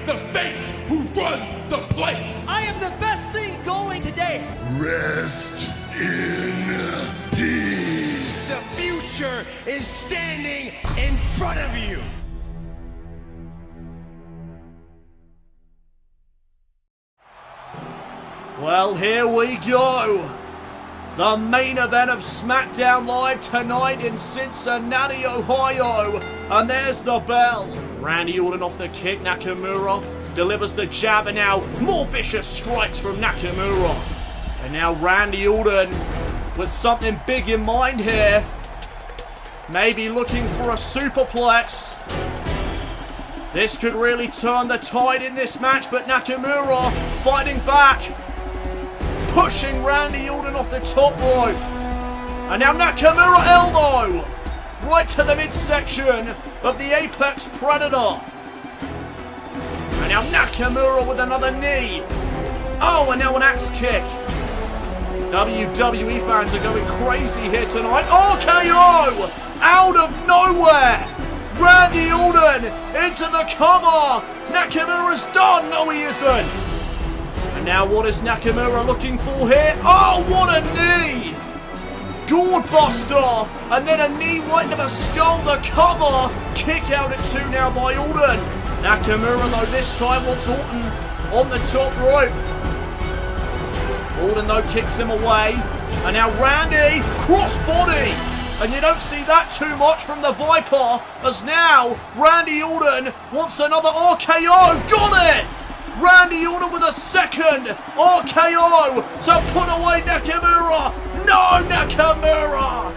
the face who runs the place. I am the best thing going today. Rest in peace. The future is standing in front of you. Well, here we go. The main event of SmackDown Live tonight in Cincinnati, Ohio. And there's the bell. Randy Orton off the kick. Nakamura delivers the jab, and now more vicious strikes from Nakamura. And now Randy Orton with something big in mind here. Maybe looking for a superplex. This could really turn the tide in this match, but Nakamura fighting back. Pushing Randy Orton off the top rope. And now Nakamura elbow. Right to the midsection of the Apex Predator. And now Nakamura with another knee. Oh, and now an axe kick. WWE fans are going crazy here tonight. RKO! Out of nowhere! Randy Orton into the cover! Nakamura's done! No, he isn't! And now what is Nakamura looking for here? Oh, what a knee! Gourd buster! And then a knee right into the skull, the cover! Kick out at 2 now by Orton. Nakamura, though, this time wants Orton on the top rope. Orton, though, kicks him away. And now Randy, crossbody! And you don't see that too much from the Viper, as now Randy Orton wants another RKO. Got it! Randy Orton with a second RKO to put away Nakamura. No, Nakamura!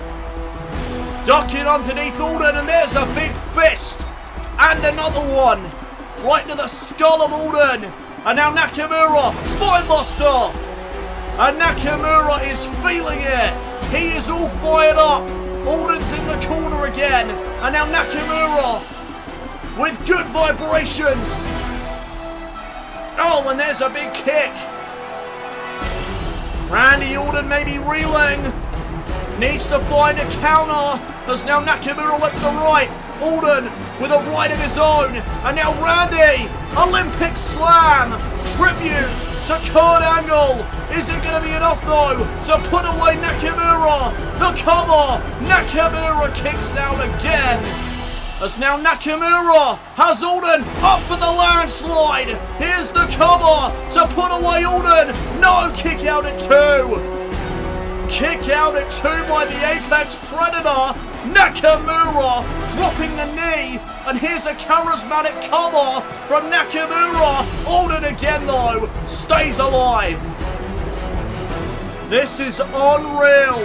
Ducking underneath Orton, and there's a big fist. And another one. Right to the skull of Orton. And now Nakamura, spinebuster. And Nakamura is feeling it. He is all fired up. Orton's in the corner again. And now Nakamura with good vibrations. Oh, and there's a big kick. Randy Orton maybe reeling. Needs to find a counter. As now Nakamura went to the right. Orton with a right of his own. And now Randy. Olympic slam. Tribute to Kurt Angle. Is it going to be enough though to put away Nakamura? The cover. Nakamura kicks out again. As now Nakamura has Orton up for the landslide. Here's the cover to put away Orton. No, kick out at 2. Kick out at 2 by the Apex Predator. Nakamura dropping the knee. And here's a charismatic cover from Nakamura. Orton again though stays alive. This is unreal.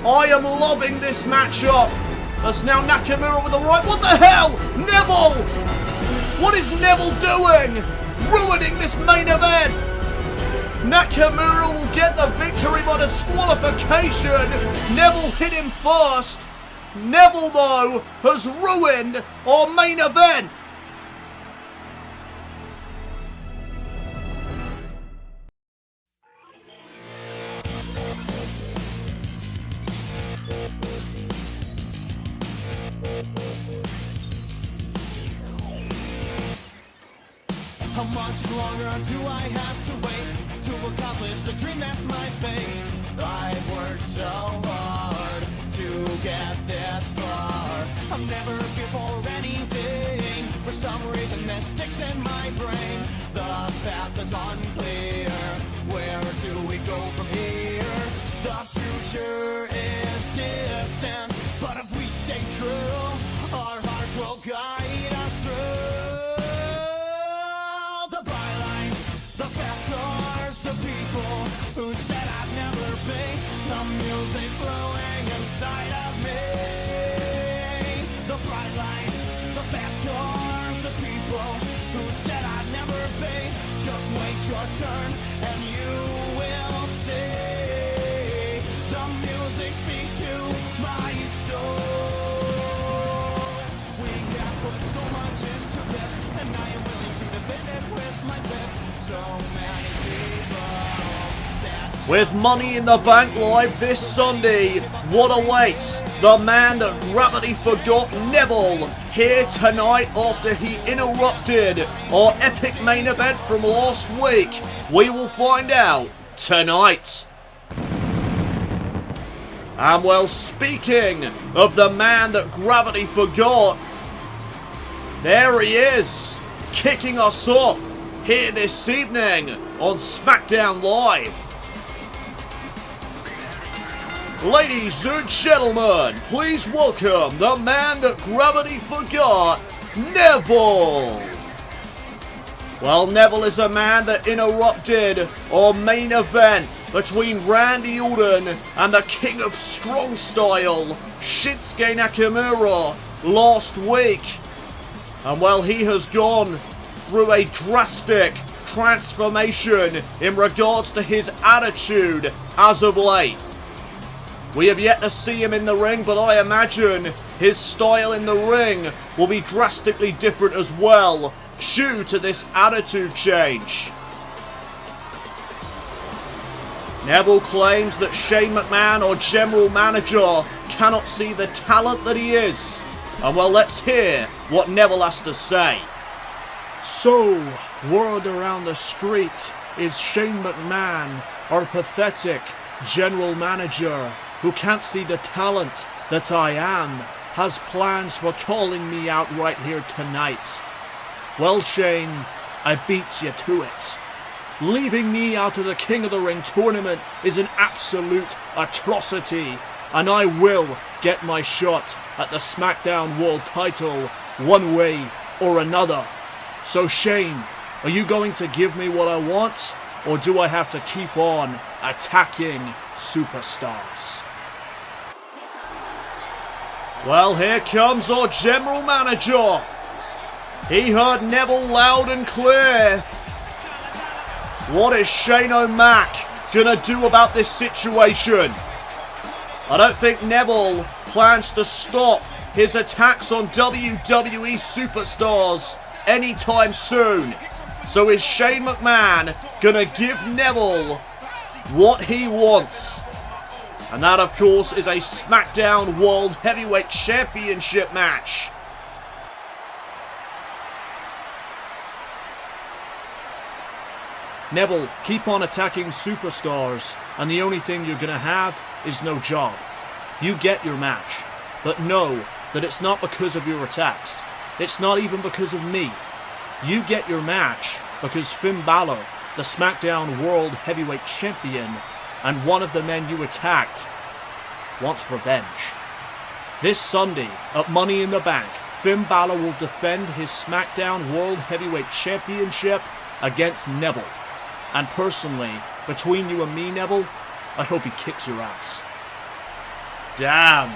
I am loving this matchup. As now Nakamura with the right. What the hell? Neville! What is Neville doing? Ruining this main event. Nakamura will get the victory by disqualification. Neville hit him first. Neville, though, has ruined our main event. How much longer do I have to wait to accomplish the dream that's my fate? I've worked so hard to get this far. I'm never here for anything. For some reason this sticks in my brain. The path is unclear. Where do we go from here? The future is distant, but if we stay true, our hearts will guide us through. Who said I'd never be? The music flowing inside of me. The bright lights, the fast cars, the people who said I'd never be. Just wait your turn and you will see. The music speaks to my soul. We have put so much into this, and I am willing to defend it with my fist. So many people. With Money in the Bank live this Sunday, what awaits the man that gravity forgot, Neville, here tonight after he interrupted our epic main event from last week? We will find out tonight. And well, speaking of the man that gravity forgot, there he is, kicking us off here this evening on SmackDown Live. Ladies and gentlemen, please welcome the man that gravity forgot, Neville. Well, Neville is a man that interrupted our main event between Randy Orton and the King of Strong Style, Shinsuke Nakamura, last week. And well, he has gone through a drastic transformation in regards to his attitude as of late. We have yet to see him in the ring, but I imagine his style in the ring will be drastically different as well due to this attitude change. Neville claims that Shane McMahon, our general manager, cannot see the talent that he is. And well, let's hear what Neville has to say. So, word around the street is Shane McMahon, our pathetic general manager, who can't see the talent that I am, has plans for calling me out right here tonight. Well, Shane, I beat you to it. Leaving me out of the King of the Ring tournament is an absolute atrocity, and I will get my shot at the SmackDown World title one way or another. So Shane, are you going to give me what I want, or do I have to keep on attacking superstars? Well, here comes our general manager. He heard Neville loud and clear. What is Shane O'Mac gonna do about this situation? I don't think Neville plans to stop his attacks on WWE superstars anytime soon. So is Shane McMahon gonna give Neville what he wants? And that, of course, is a SmackDown World Heavyweight Championship match. Neville, keep on attacking superstars, and the only thing you're gonna have is no job. You get your match, but know that it's not because of your attacks. It's not even because of me. You get your match because Finn Balor, the SmackDown World Heavyweight Champion, and one of the men you attacked, wants revenge. This Sunday, at Money in the Bank, Finn Balor will defend his SmackDown World Heavyweight Championship against Neville. And personally, between you and me, Neville, I hope he kicks your ass. Damn.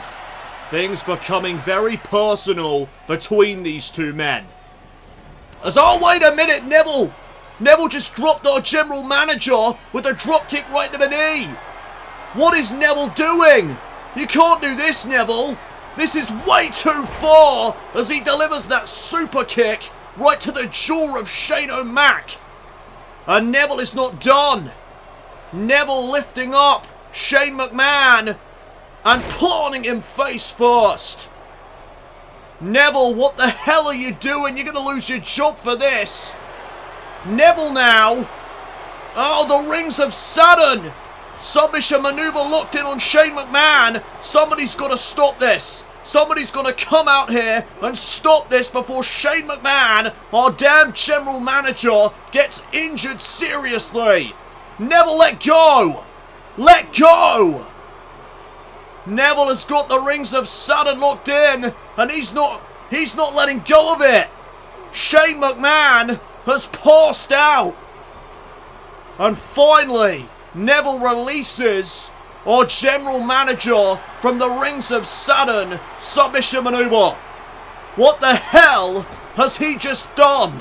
Things becoming very personal between these two men. Wait a minute, Neville! Neville just dropped our general manager with a drop kick right to the knee. What is Neville doing? You can't do this, Neville. This is way too far as he delivers that super kick right to the jaw of Shane O'Mac. And Neville is not done. Neville lifting up Shane McMahon and planting him face first. Neville, what the hell are you doing? You're going to lose your job for this. Neville now. Oh, the rings of Saturn. Submission maneuver locked in on Shane McMahon. Somebody's got to stop this. Somebody's got to come out here and stop this before Shane McMahon, our damn general manager, gets injured seriously. Neville, let go. Let go. Neville has got the rings of Saturn locked in, and he's not letting go of it. Shane McMahon has passed out. And finally, Neville releases our general manager from the rings of Saturn submission maneuver. What the hell has he just done?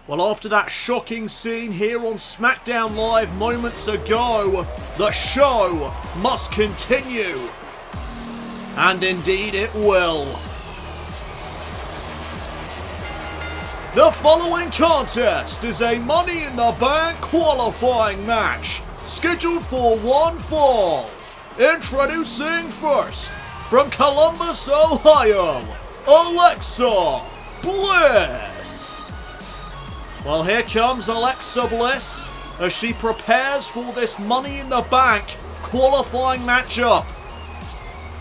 Well, after that shocking scene here on SmackDown Live moments ago, the show must continue. And indeed it will. The following contest is a Money in the Bank qualifying match, scheduled for one fall. Introducing first, from Columbus, Ohio, Alexa Bliss. Well, here comes Alexa Bliss as she prepares for this Money in the Bank qualifying matchup.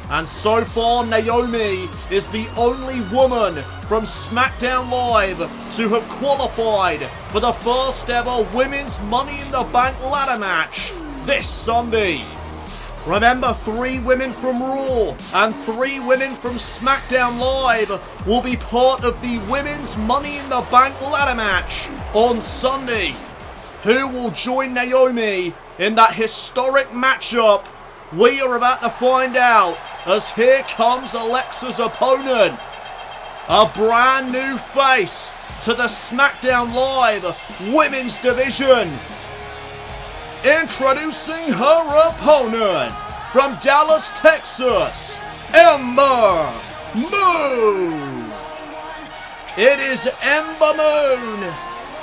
And so far, Naomi is the only woman from SmackDown Live to have qualified for the first ever Women's Money in the Bank ladder match this Sunday. Remember, 3 women from Raw and 3 women from SmackDown Live will be part of the Women's Money in the Bank ladder match on Sunday. Who will join Naomi in that historic matchup? We are about to find out, as here comes Alexa's opponent. A brand new face to the SmackDown Live Women's Division. Introducing her opponent, from Dallas, Texas, Ember Moon. It is Ember Moon,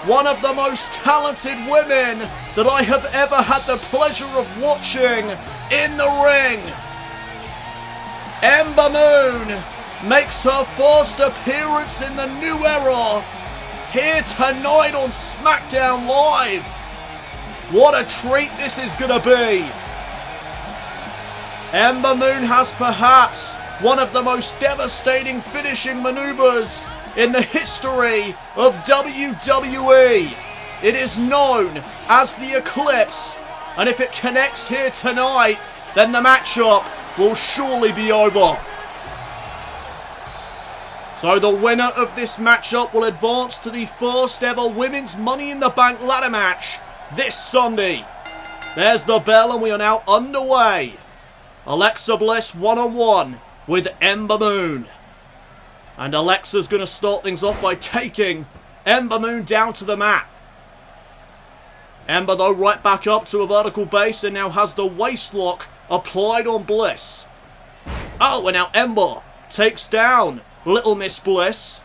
one of the most talented women that I have ever had the pleasure of watching in the ring. Ember Moon makes her first appearance in the new era here tonight on SmackDown Live. What a treat this is going to be. Ember Moon has perhaps one of the most devastating finishing maneuvers in the history of WWE. It is known as the Eclipse, and if it connects here tonight, then the matchup will surely be over. So the winner of this matchup will advance to the first ever Women's Money in the Bank ladder match this Sunday. There's the bell and we are now underway. Alexa Bliss one-on-one with Ember Moon. And Alexa's going to start things off by taking Ember Moon down to the mat. Ember, though, right back up to a vertical base and now has the waist lock applied on Bliss. Oh, and now Ember takes down Little Miss Bliss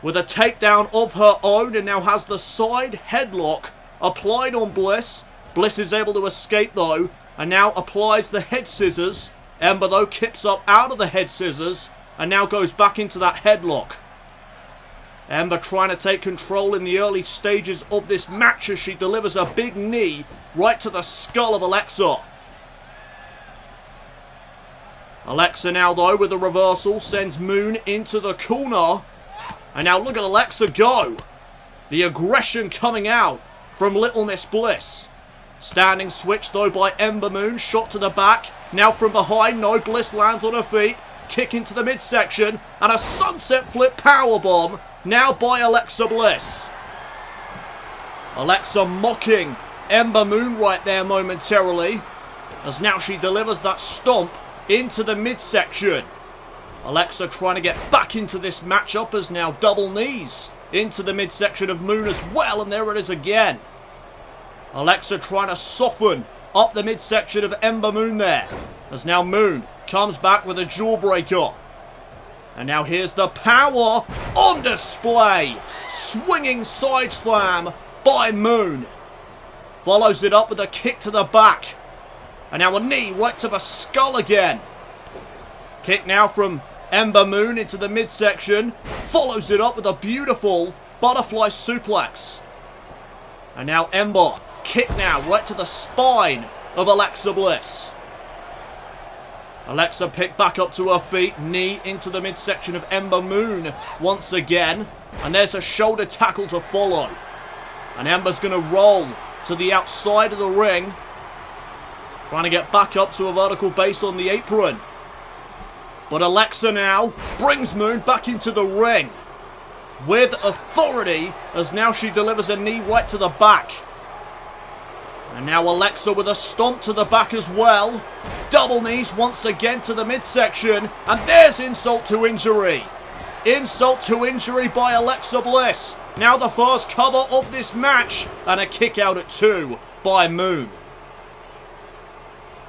with a takedown of her own and now has the side headlock applied on Bliss. Bliss is able to escape, though, and now applies the head scissors. Ember, though, kips up out of the head scissors and now goes back into that headlock. Ember trying to take control in the early stages of this match as she delivers a big knee right to the skull of Alexa. Alexa now, though, with a reversal, sends Moon into the corner. And now look at Alexa go. The aggression coming out from Little Miss Bliss. Standing switch, though, by Ember Moon. Shot to the back. Now from behind, no, Bliss lands on her feet. Kick into the midsection. And a sunset flip powerbomb now by Alexa Bliss. Alexa mocking Ember Moon right there momentarily, as now she delivers that stomp into the midsection. Alexa trying to get back into this matchup as now double knees into the midsection of Moon as well, and there it is again. Alexa trying to soften up the midsection of Ember Moon there, as now Moon comes back with a jawbreaker. And now here's the power on display. Swinging side slam by Moon. Follows it up with a kick to the back. And now a knee right to the skull again. Kick now from Ember Moon into the midsection. Follows it up with a beautiful butterfly suplex. And now Ember. Kick now right to the spine of Alexa Bliss. Alexa picked back up to her feet. Knee into the midsection of Ember Moon once again. And there's a shoulder tackle to follow. And Ember's going to roll to the outside of the ring. Trying to get back up to a vertical base on the apron. But Alexa now brings Moon back into the ring with authority, as now she delivers a knee right to the back. And now Alexa with a stomp to the back as well. Double knees once again to the midsection. And there's insult to injury. Insult to injury by Alexa Bliss. Now the first cover of this match. And a kick out at 2 by Moon.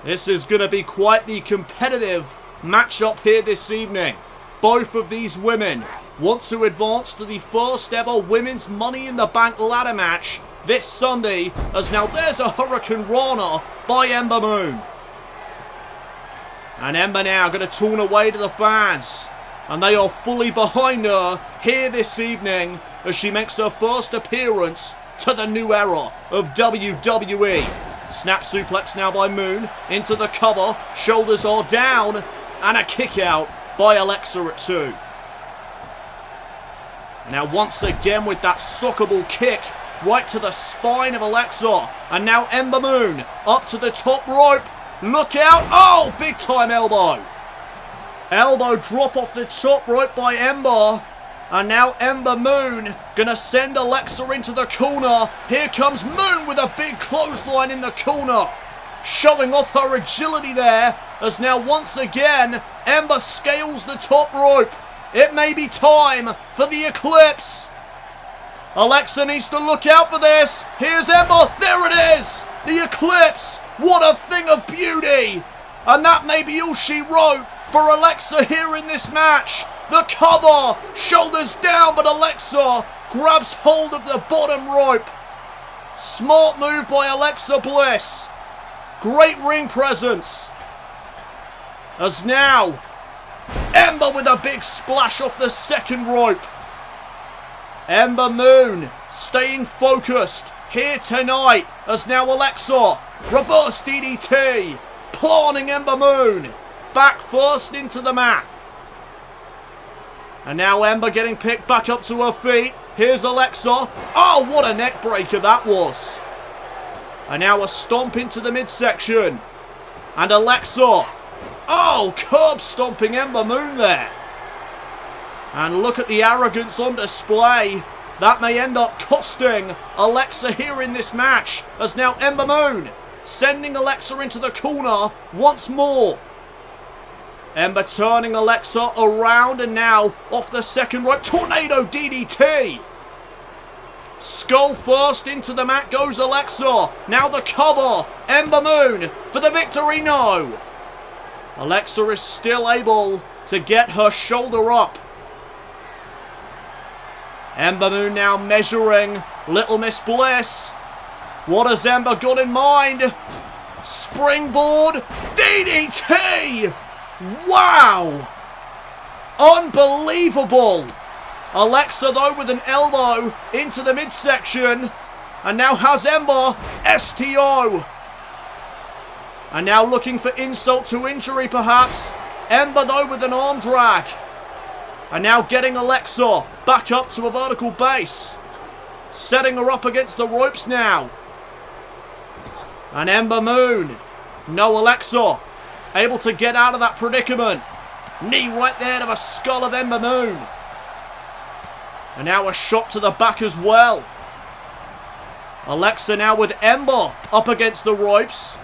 This is going to be quite the competitive matchup here this evening. Both of these women want to advance to the first ever Women's Money in the Bank ladder match this Sunday, as now there's a Hurricane Rana by Ember Moon. And Ember now going to turn away to the fans, and they are fully behind her here this evening as she makes her first appearance to the new era of WWE. Snap suplex now by Moon into the cover, shoulders are down, and a kick out by Alexa at 2. Now once again with that suckable kick right to the spine of Alexa, and now Ember Moon up to the top rope. Look out! Oh, big time elbow. Elbow drop off the top rope by Ember. And now Ember Moon gonna send Alexa into the corner. Here comes Moon with a big clothesline in the corner, showing off her agility there, as now once again Ember scales the top rope. It may be time for the Eclipse. Alexa needs to look out for this. Here's Ember. There it is. The Eclipse. What a thing of beauty. And that may be all she wrote for Alexa here in this match. The cover. Shoulders down, but Alexa grabs hold of the bottom rope. Smart move by Alexa Bliss. Great ring presence. As now Ember with a big splash off the second rope. Ember Moon staying focused here tonight, as now Alexa reverse DDT, planting Ember Moon back first into the mat. And now Ember getting picked back up to her feet. Here's Alexa. Oh, what a neck breaker that was. And now a stomp into the midsection. And Alexa. Oh, curb stomping Ember Moon there. And look at the arrogance on display. That may end up costing Alexa here in this match, as now Ember Moon sending Alexa into the corner once more. Ember turning Alexa around, and now off the second rope, tornado DDT. Skull first into the mat goes Alexa. Now the cover. Ember Moon for the victory. No. Alexa is still able to get her shoulder up. Ember Moon now measuring Little Miss Bliss. What has Ember got in mind? Springboard DDT. Wow. Unbelievable. Alexa though with an elbow into the midsection. And now has Ember STO. And now looking for insult to injury perhaps. Ember though with an arm drag. And now getting Alexa back up to a vertical base. Setting her up against the ropes now. And Ember Moon. No Alexa. Able to get out of that predicament. Knee right there to the skull of Ember Moon. And now a shot to the back as well. Alexa now with Ember up against the ropes.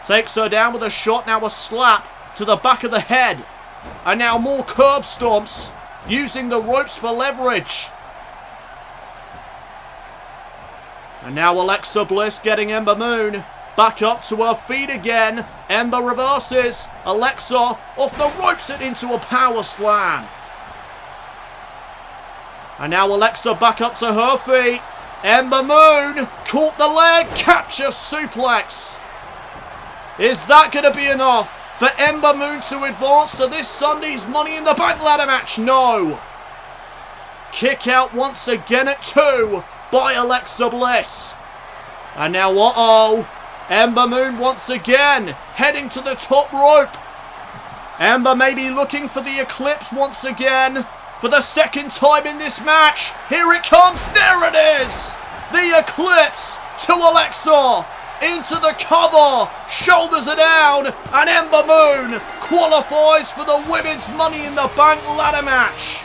Takes her down with a shot. Now a slap to the back of the head. And now more curb stomps, using the ropes for leverage. And now Alexa Bliss getting Ember Moon back up to her feet again. Ember reverses. Alexa off the ropes and into a power slam. And now Alexa back up to her feet. Ember Moon caught the leg. Capture suplex. Is that going to be enough for Ember Moon to advance to this Sunday's Money in the Bank ladder match? No. Kick out once again at 2 by Alexa Bliss. And now, Ember Moon once again heading to the top rope. Ember may be looking for the Eclipse once again for the second time in this match. Here it comes. There it is. The Eclipse to Alexa. Into the cover, shoulders are down, and Ember Moon qualifies for the Women's Money in the Bank ladder match.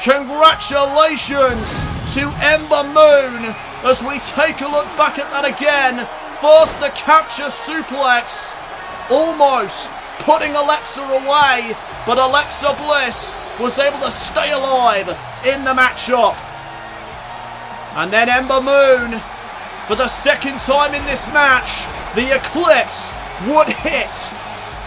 Congratulations to Ember Moon as we take a look back at that again. First the capture suplex, almost putting Alexa away, but Alexa Bliss was able to stay alive in the matchup. And then Ember Moon, for the second time in this match, the Eclipse would hit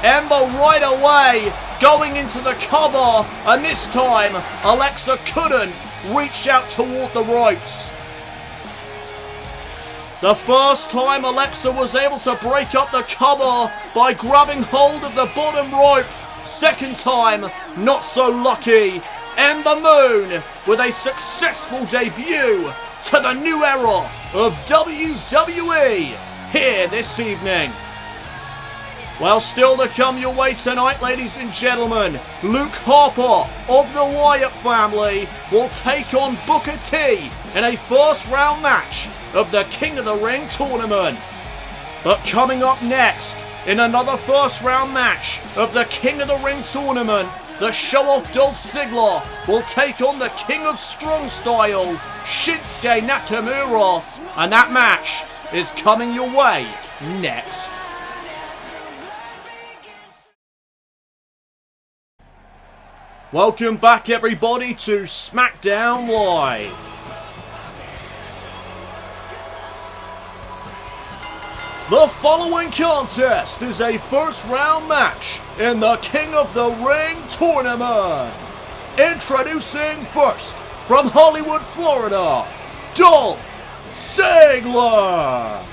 Ember right away. going into the cover, and this time Alexa couldn't reach out toward the ropes. The first time Alexa was able to break up the cover by grabbing hold of the bottom rope. Second time, not so lucky. Ember Moon with a successful debut to the new era of WWE here this evening. Well, still to come your way tonight, ladies and gentlemen, Luke Harper of the Wyatt family will take on Booker T in a first round match of the King of the Ring tournament. But coming up next, in another first round match of the King of the Ring tournament, the show-off Dolph Ziggler will take on the King of Strong Style, Shinsuke Nakamura, and that match is coming your way next. Welcome back, everybody, to SmackDown Live. The following contest is a first round match in the King of the Ring tournament. Introducing first, from Hollywood, Florida, Dolph Ziggler.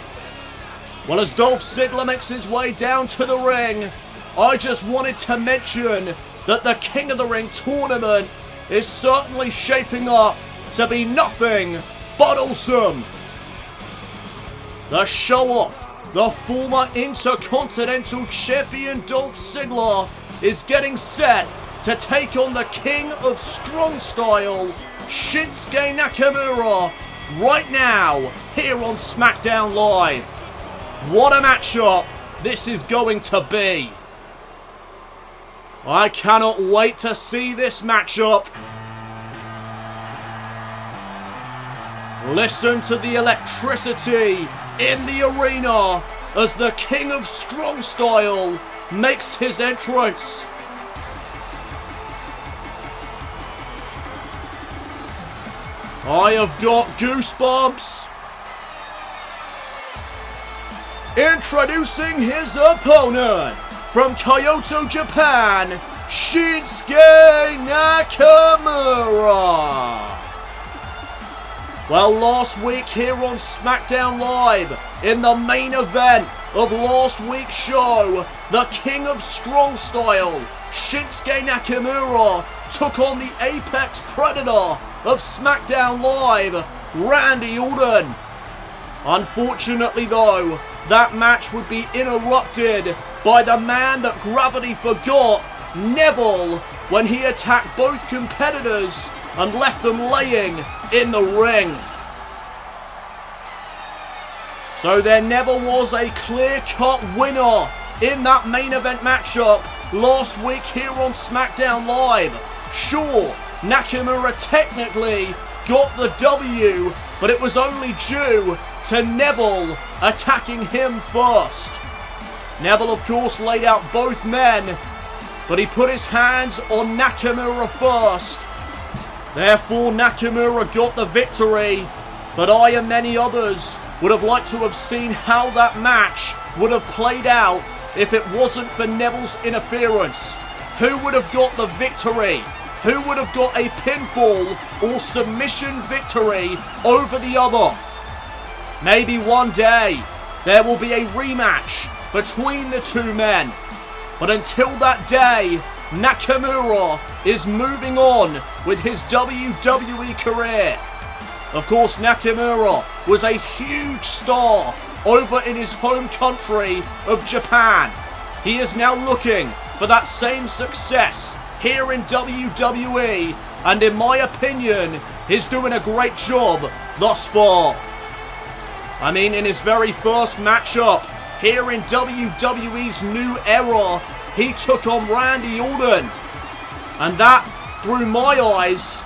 Well, as Dolph Ziggler makes his way down to the ring, I just wanted to mention that the King of the Ring tournament is certainly shaping up to be nothing but awesome. The show-off, the former Intercontinental Champion Dolph Ziggler, is getting set to take on the King of Strong Style, Shinsuke Nakamura, right now here on SmackDown Live. What a matchup this is going to be. I cannot wait to see this matchup. Listen to the electricity in the arena as the King of Strong Style makes his entrance. I have got goosebumps. Introducing his opponent, from Kyoto, Japan, Shinsuke Nakamura. Well, last week here on SmackDown Live, in the main event of last week's show, the King of Strong Style, Shinsuke Nakamura, took on the Apex Predator of SmackDown Live, Randy Orton. Unfortunately though, that match would be interrupted by the man that gravity forgot, Neville, when he attacked both competitors and left them laying in the ring. So there never was a clear-cut winner in that main event matchup last week here on SmackDown Live. Sure, Nakamura technically got the W, but it was only due to Neville attacking him first. Neville, of course, laid out both men, but he put his hands on Nakamura first. Therefore, Nakamura got the victory, but I and many others would have liked to have seen how that match would have played out if it wasn't for Neville's interference. Who would have got the victory? Who would have got a pinfall or submission victory over the other? Maybe one day there will be a rematch between the two men. But until that day, Nakamura is moving on with his WWE career. Of course, Nakamura was a huge star over in his home country of Japan. He is now looking for that same success here in WWE, and in my opinion, he's doing a great job thus far. I mean, in his very first matchup here in WWE's new era, he took on Randy Orton. And that, through my eyes,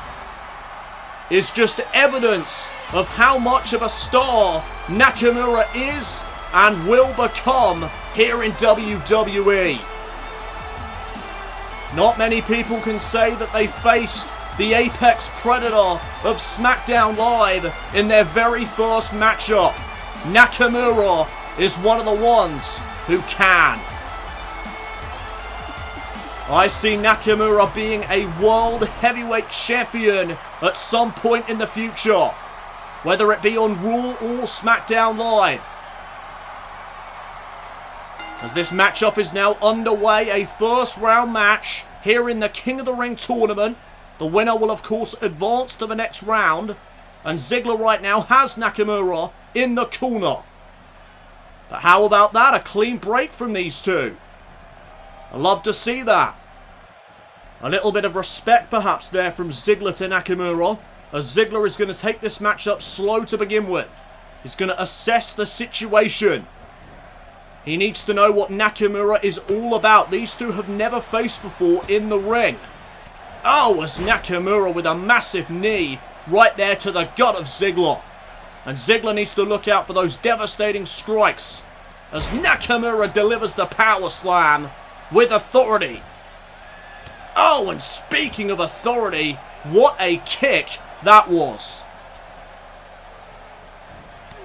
is just evidence of how much of a star Nakamura is and will become here in WWE. Not many people can say that they faced the Apex Predator of SmackDown Live in their very first matchup. Nakamura is one of the ones who can. I see Nakamura being a world heavyweight champion at some point in the future, whether it be on Raw or SmackDown Live. As this matchup is now underway, a first round match here in the King of the Ring tournament. The winner will of course advance to the next round, and Ziggler right now has Nakamura in the corner. But how about that? A clean break from these two. I love to see that. A little bit of respect perhaps there from Ziggler to Nakamura, as Ziggler is going to take this matchup slow to begin with. He's going to assess the situation. He needs to know what Nakamura is all about. These two have never faced before in the ring. Oh, as Nakamura with a massive knee right there to the gut of Ziggler. And Ziggler needs to look out for those devastating strikes as Nakamura delivers the power slam with authority. Oh, and speaking of authority, what a kick that was.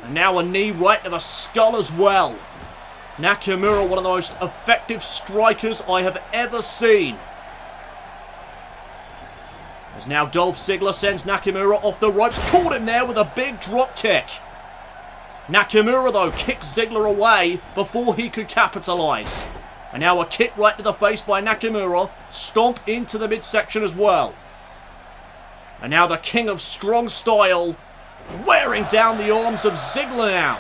And now a knee right to the skull as well. Nakamura, one of the most effective strikers I have ever seen. As now Dolph Ziggler sends Nakamura off the ropes. Caught him there with a big drop kick. Nakamura, though, kicks Ziggler away before he could capitalise. And now a kick right to the face by Nakamura. Stomp into the midsection as well. And now the King of Strong Style wearing down the arms of Ziggler now.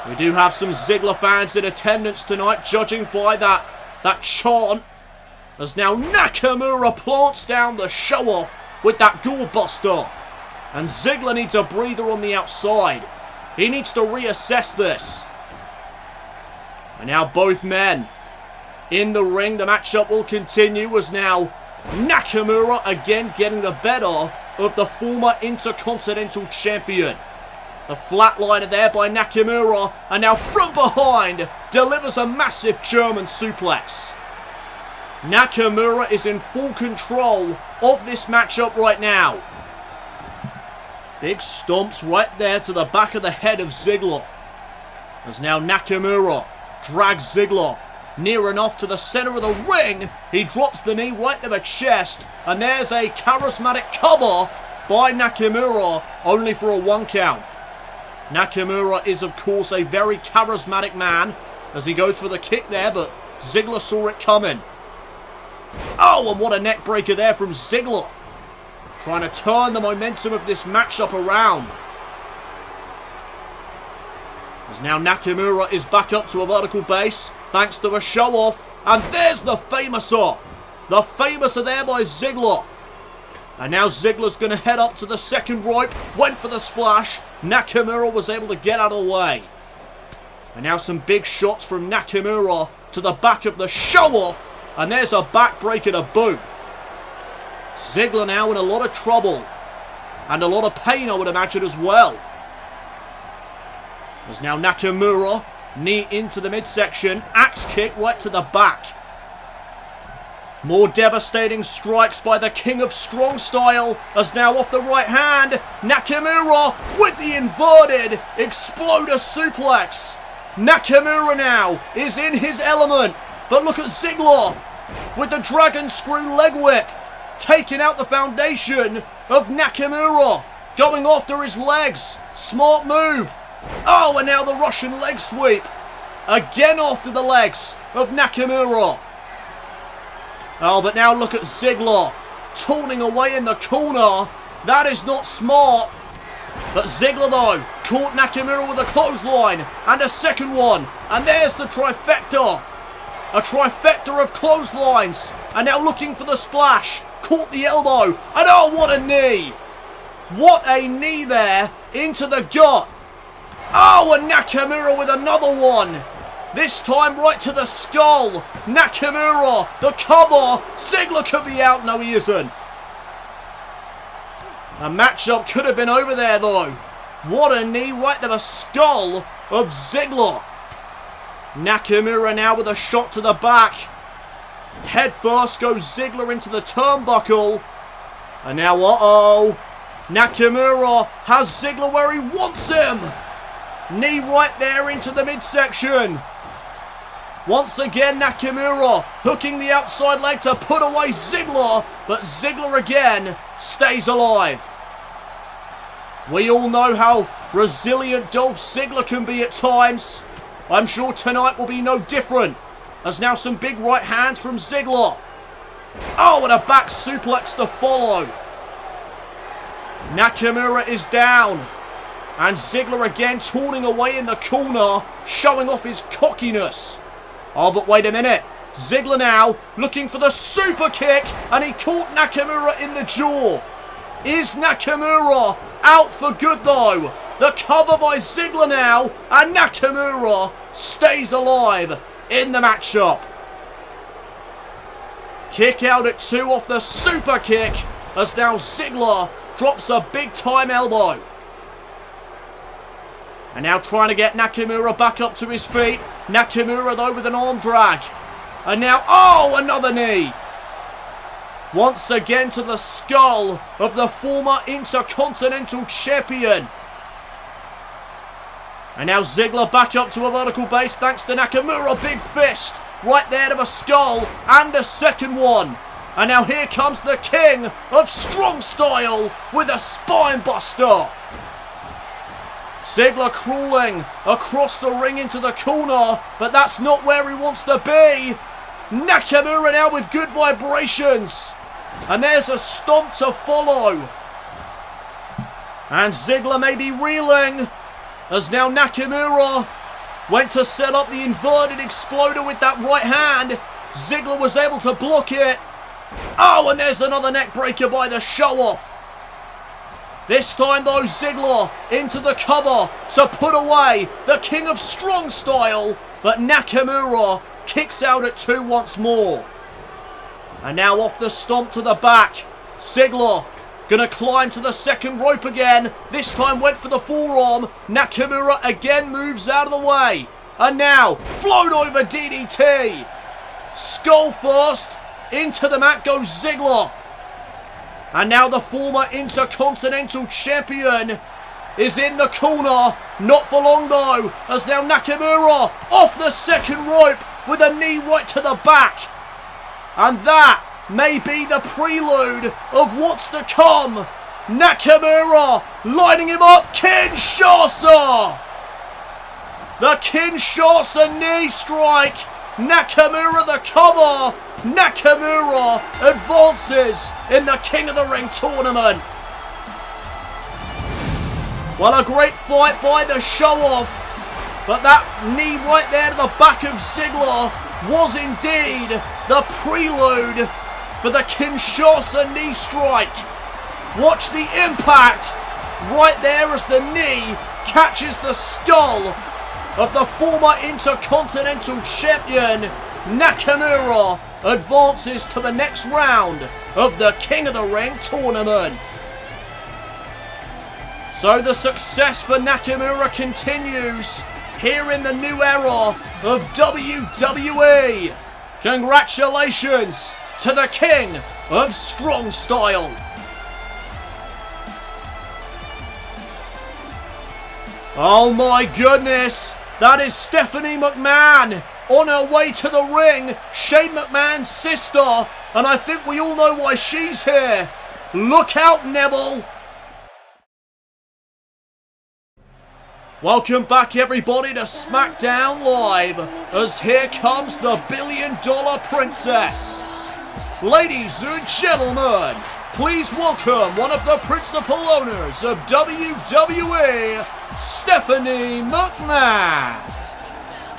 We do have some Ziggler fans in attendance tonight, judging by that chant. As now Nakamura plants down the show-off with that gourbuster. And Ziggler needs a breather on the outside. He needs to reassess this. And now both men in the ring. The matchup will continue as now Nakamura again getting the better of the former Intercontinental Champion. The flatliner there by Nakamura, and now from behind delivers a massive German suplex. Nakamura is in full control of this matchup right now. Big stomps right there to the back of the head of Ziggler. As now Nakamura drags Ziggler near enough to the center of the ring. He drops the knee right to the chest, and there's a charismatic cover by Nakamura, only for a 1 count. Nakamura is, of course, a very charismatic man as he goes for the kick there, but Ziggler saw it coming. Oh, and what a neck breaker there from Ziggler. Trying to turn the momentum of this matchup around. As now Nakamura is back up to a vertical base, thanks to a show-off. And there's the Famouser. The Famouser there by Ziggler. And now Ziggler's going to head up to the second rope. Went for the splash. Nakamura was able to get out of the way. And now some big shots from Nakamura to the back of the show-off. And there's a backbreaker to boot. Ziggler now in a lot of trouble. And a lot of pain, I would imagine, as well. As now Nakamura, knee into the midsection. Axe kick right to the back. More devastating strikes by the King of Strong Style, as now off the right hand, Nakamura with the inverted exploder suplex. Nakamura now is in his element, but look at Ziggler with the dragon screw leg whip, taking out the foundation of Nakamura, going after his legs. Smart move. Oh, and now the Russian leg sweep, again after the legs of Nakamura. Oh, but now look at Ziggler taunting away in the corner. That is not smart. But Ziggler, though, caught Nakamura with a clothesline and a second one. And there's the trifecta. A trifecta of clotheslines. And now looking for the splash. Caught the elbow. And oh, what a knee. What a knee there into the gut. Oh, and Nakamura with another one. This time right to the skull. Nakamura, the cover. Ziggler could be out. No, he isn't. A matchup could have been over there, though. What a knee right to the skull of Ziggler. Nakamura now with a shot to the back. Head first goes Ziggler into the turnbuckle. And now, uh-oh. Nakamura has Ziggler where he wants him. Knee right there into the midsection. Once again, Nakamura hooking the outside leg to put away Ziggler, but Ziggler again stays alive. We all know how resilient Dolph Ziggler can be at times. I'm sure tonight will be no different. As now some big right hands from Ziggler. Oh, and a back suplex to follow. Nakamura is down. And Ziggler again taunting away in the corner, showing off his cockiness. Oh, but wait a minute. Ziggler now looking for the super kick, and he caught Nakamura in the jaw. Is Nakamura out for good though? The cover by Ziggler now, and Nakamura stays alive in the matchup. Kick out at 2 off the super kick, as now Ziggler drops a big time elbow. And now trying to get Nakamura back up to his feet. Nakamura though with an arm drag. And now, oh, another knee. Once again to the skull of the former Intercontinental Champion. And now Ziggler back up to a vertical base thanks to Nakamura. Big fist right there to the skull and a second one. And now here comes the king of strong style with a spine buster. Ziggler crawling across the ring into the corner, but that's not where he wants to be. Nakamura now with good vibrations. And there's a stomp to follow. And Ziggler may be reeling, as now Nakamura went to set up the inverted exploder with that right hand. Ziggler was able to block it. Oh, and there's another neck breaker by the show-off. This time though, Ziggler into the cover to put away the king of strong style, but Nakamura kicks out at 2 once more. And now off the stomp to the back. Ziggler gonna climb to the second rope again. This time went for the forearm. Nakamura again moves out of the way. And now, float over DDT. Skull first. Into the mat goes Ziggler. And now the former Intercontinental Champion is in the corner. Not for long though, as now Nakamura off the second rope with a knee right to the back. And that may be the prelude of what's to come. Nakamura lining him up. Kinshasa! The Kinshasa knee strike. Nakamura the cover. Nakamura advances in the King of the Ring tournament. Well, a great fight by the show-off. But that knee right there to the back of Ziggler was indeed the prelude for the Kinshasa knee strike. Watch the impact right there as the knee catches the skull of the former Intercontinental Champion. Nakamura advances to the next round of the King of the Ring tournament. So the success for Nakamura continues here in the new era of WWE. Congratulations to the King of Strong Style. Oh my goodness, that is Stephanie McMahon on her way to the ring, Shane McMahon's sister, and I think we all know why she's here. Look out, Neville. Welcome back everybody to SmackDown Live, as here comes the $1 Billion Princess. Ladies and gentlemen, please welcome one of the principal owners of WWE, Stephanie McMahon.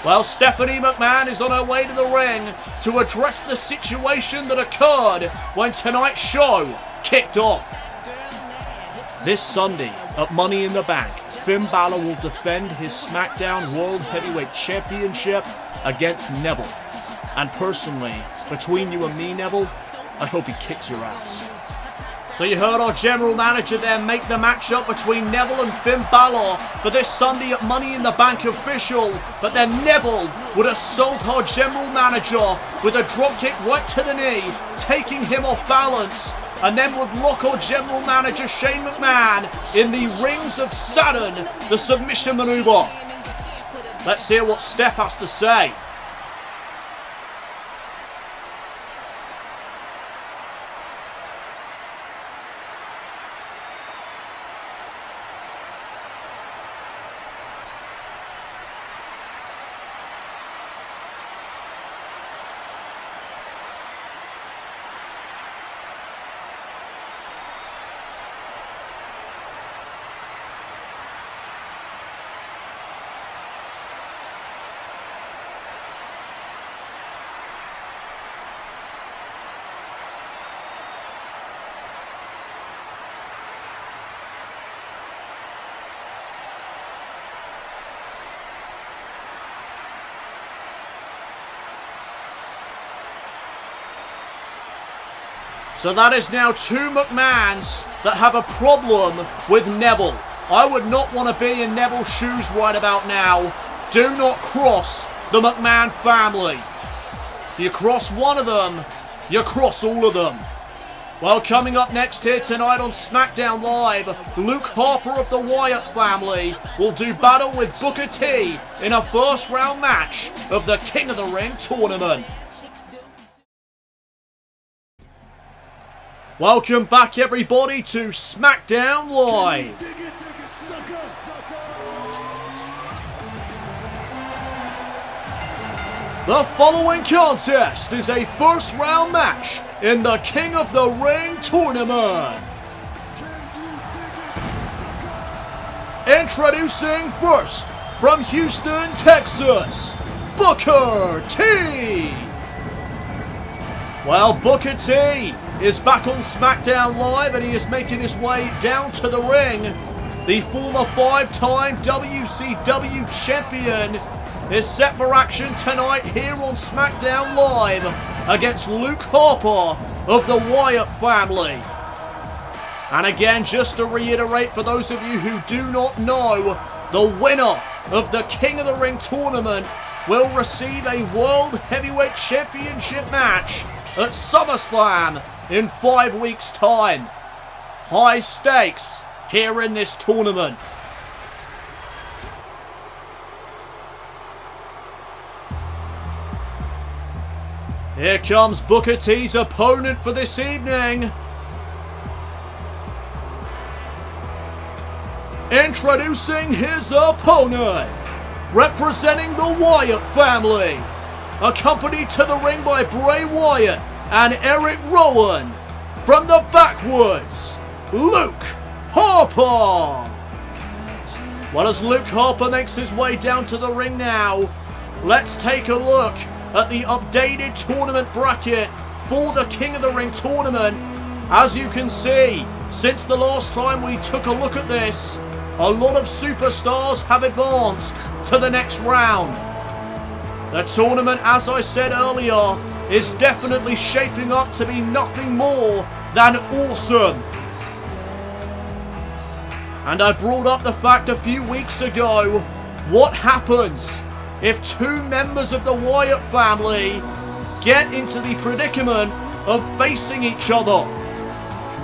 Well, Stephanie McMahon is on her way to the ring to address the situation that occurred when tonight's show kicked off. This Sunday at Money in the Bank, Finn Balor will defend his SmackDown World Heavyweight Championship against Neville. And personally, between you and me, Neville, I hope he kicks your ass. So you heard our general manager there make the matchup between Neville and Finn Balor for this Sunday at Money in the Bank official. But then Neville would assault our general manager with a dropkick right to the knee, taking him off balance. And then would lock our general manager Shane McMahon in the Rings of Saturn, the submission maneuver. Let's hear what Steph has to say. So that is now two McMahons that have a problem with Neville. I would not want to be in Neville's shoes right about now. Do not cross the McMahon family. You cross one of them, you cross all of them. Well, coming up next here tonight on SmackDown Live, Luke Harper of the Wyatt family will do battle with Booker T in a first round match of the King of the Ring tournament. Welcome back everybody to SmackDown Live. The following contest is a first round match in the King of the Ring tournament. Introducing first, from Houston, Texas, Booker T. Well, Booker T is back on SmackDown Live and he is making his way down to the ring. The former 5-time WCW champion is set for action tonight here on SmackDown Live against Luke Harper of the Wyatt family. And again, just to reiterate for those of you who do not know, the winner of the King of the Ring tournament will receive a World Heavyweight Championship match at SummerSlam in 5 weeks' time. High stakes here in this tournament. Here comes Booker T's opponent for this evening. Introducing his opponent, representing the Wyatt family, accompanied to the ring by Bray Wyatt and Eric Rowan, from the backwoods, Luke Harper. Well, as Luke Harper makes his way down to the ring now, let's take a look at the updated tournament bracket for the King of the Ring tournament. As you can see, since the last time we took a look at this, a lot of superstars have advanced to the next round. The tournament, as I said earlier, is definitely shaping up to be nothing more than awesome. And I brought up the fact a few weeks ago, what happens if two members of the Wyatt family get into the predicament of facing each other?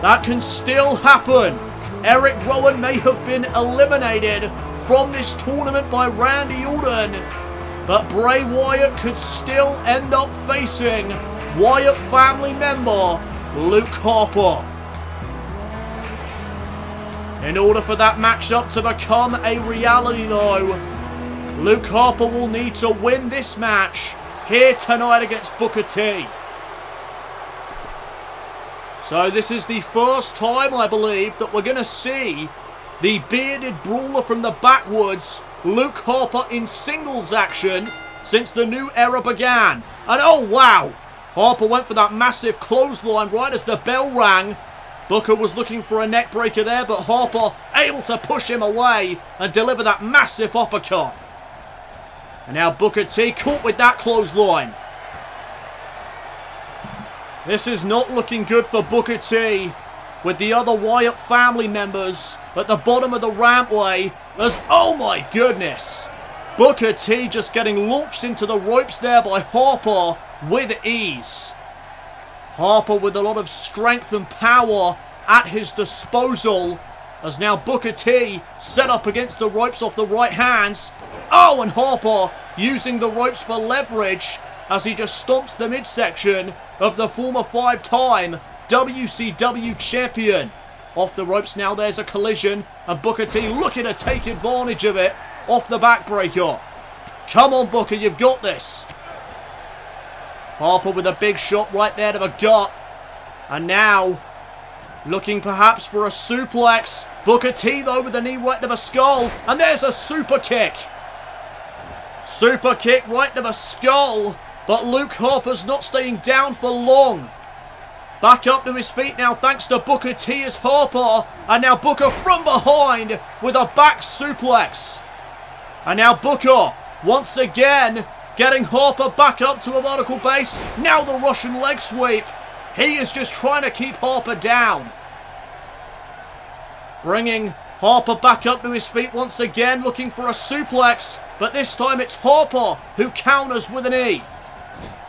That can still happen. Eric Rowan may have been eliminated from this tournament by Randy Orton, but Bray Wyatt could still end up facing Wyatt family member Luke Harper. In order for that matchup to become a reality though, Luke Harper will need to win this match here tonight against Booker T. So this is the first time, I believe, that we're going to see the bearded brawler from the backwoods, Luke Harper, in singles action since the new era began. And oh wow, Harper went for that massive clothesline right as the bell rang. Booker was looking for a neck breaker there, but Harper able to push him away and deliver that massive uppercut. And now Booker T caught with that clothesline. This is not looking good for Booker T, with the other Wyatt family members at the bottom of the rampway as, oh my goodness, Booker T just getting launched into the ropes there by Harper with ease. Harper with a lot of strength and power at his disposal, as now Booker T set up against the ropes off the right hands. Oh, and Harper using the ropes for leverage as he just stomps the midsection of the former 5-time WCW champion. Off the ropes now, there's a collision, and Booker T looking to take advantage of it off the backbreaker. Come on, Booker, you've got this. Harper with a big shot right there to the gut. And now, looking perhaps for a suplex. Booker T, though, with the knee right to the skull. And there's a super kick. Super kick right to the skull. But Luke Harper's not staying down for long. Back up to his feet now thanks to Booker T as Harper. And now Booker from behind with a back suplex. And now Booker once again getting Harper back up to a vertical base. Now the Russian leg sweep. He is just trying to keep Harper down. Bringing Harper back up to his feet once again, looking for a suplex. But this time it's Harper who counters with a knee.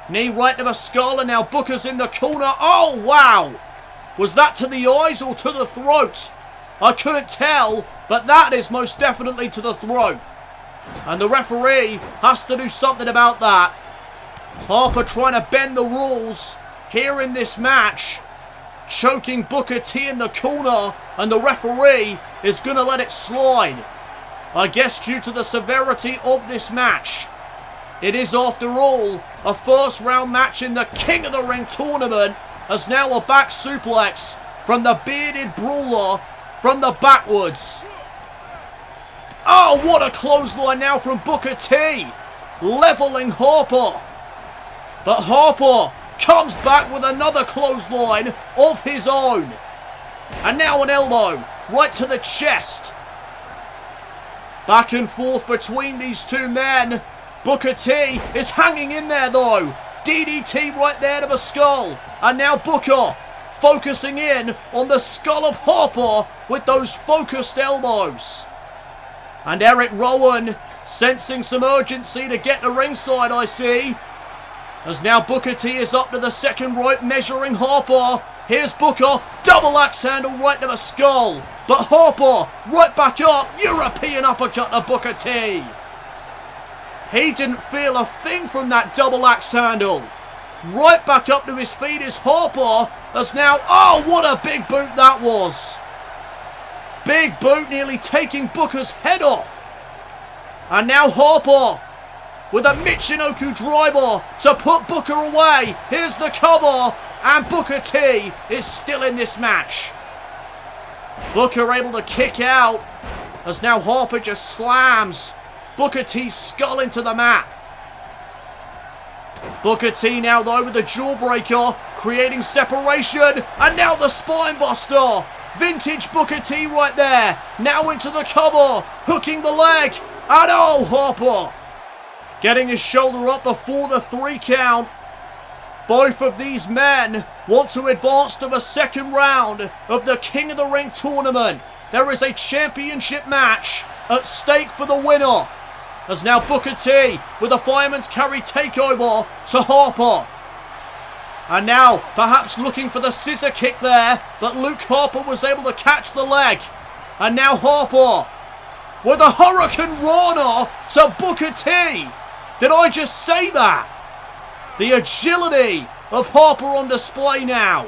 Knee right to the skull, and now Booker's in the corner. Oh, wow! Was that to the eyes or to the throat? I couldn't tell, but that is most definitely to the throat. And the referee has to do something about that. Harper trying to bend the rules here in this match. Choking Booker T in the corner, and the referee is going to let it slide. I guess due to the severity of this match. It is, after all, a first round match in the King of the Ring tournament, as now a back suplex from the bearded brawler from the backwards. Oh, what a clothesline now from Booker T, leveling Harper. But Harper comes back with another clothesline of his own. And now an elbow right to the chest. Back and forth between these two men. Booker T is hanging in there though. DDT right there to the skull. And now Booker focusing in on the skull of Harper with those focused elbows. And Eric Rowan sensing some urgency to get to ringside, I see. As now Booker T is up to the second rope, measuring Harper. Here's Booker, double axe handle right to the skull. But Harper right back up, European uppercut to Booker T. He didn't feel a thing from that double axe handle. Right back up to his feet is Harper. As now, oh, what a big boot that was. Big boot nearly taking Booker's head off. And now Harper with a Michinoku driver to put Booker away. Here's the cover, and Booker T is still in this match. Booker able to kick out, as now Harper just slams Booker T's skull into the mat. Booker T now though with the jawbreaker, creating separation, and now the spine buster. Vintage Booker T right there, now into the cover, hooking the leg, and oh, Harper getting his shoulder up before the 3 count. Both of these men want to advance to the second round of the King of the Ring tournament. There is a championship match at stake for the winner. As now Booker T with a fireman's carry takeover to Harper. And now perhaps looking for the scissor kick there, but Luke Harper was able to catch the leg. And now Harper with a Hurricane Rana to Booker T. Did I just say that? The agility of Harper on display now.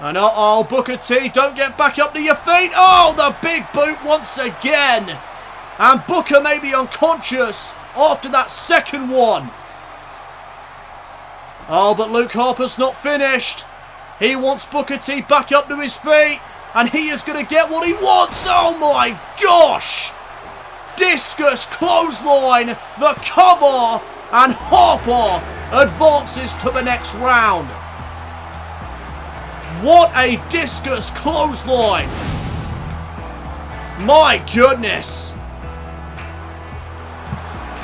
And uh-oh, Booker T, don't get back up to your feet. Oh, the big boot once again. And Booker may be unconscious after that second one. Oh, but Luke Harper's not finished. He wants Booker T back up to his feet. And he is going to get what he wants. Oh my gosh. Discus clothesline, the cover, and Harper advances to the next round. What a discus clothesline. My goodness.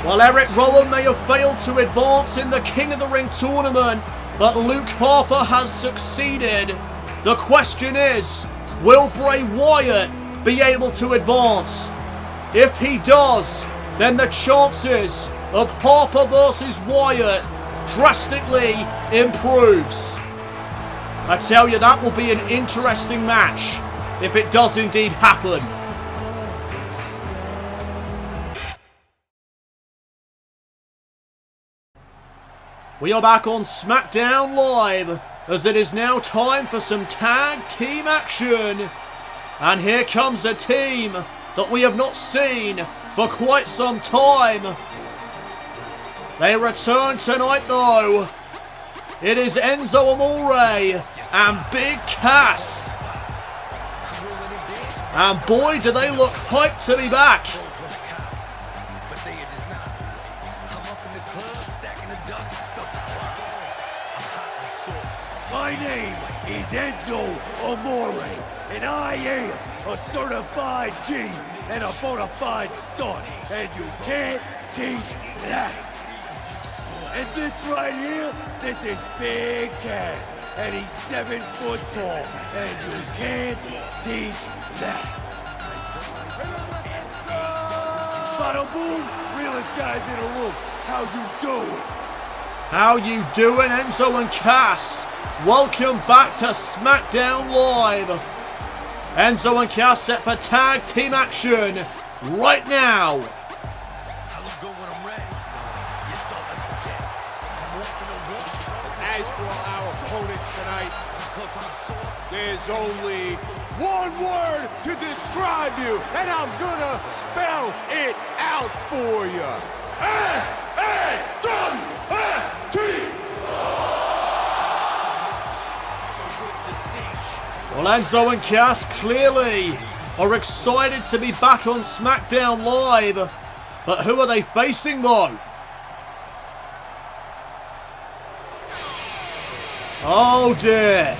Well, Eric Rowan may have failed to advance in the King of the Ring tournament, but Luke Harper has succeeded. The question is, will Bray Wyatt be able to advance? If he does, then the chances of Harper versus Wyatt drastically improves. I tell you, that will be an interesting match if it does indeed happen. We are back on SmackDown Live, as it is now time for some tag team action. And here comes a team that we have not seen for quite some time. They return tonight though. It is Enzo Amore and Big Cass. And boy, do they look hyped to be back. My name is Enzo Amore, and I am a certified G and a bona fide stud, and you can't teach that. And this right here, this is Big Cass. And he's 7 foot tall. And you can't teach that. Bada boom, realest guys in the room. How you doing? How you doing, Enzo and Cass? Welcome back to SmackDown Live. Enzo and Cass set for tag team action right now. As for our opponents tonight, there's only one word to describe you, and I'm gonna spell it out for you. A-A-W-T! Well, Enzo and Cass clearly are excited to be back on SmackDown Live. But who are they facing, though? Oh, dear.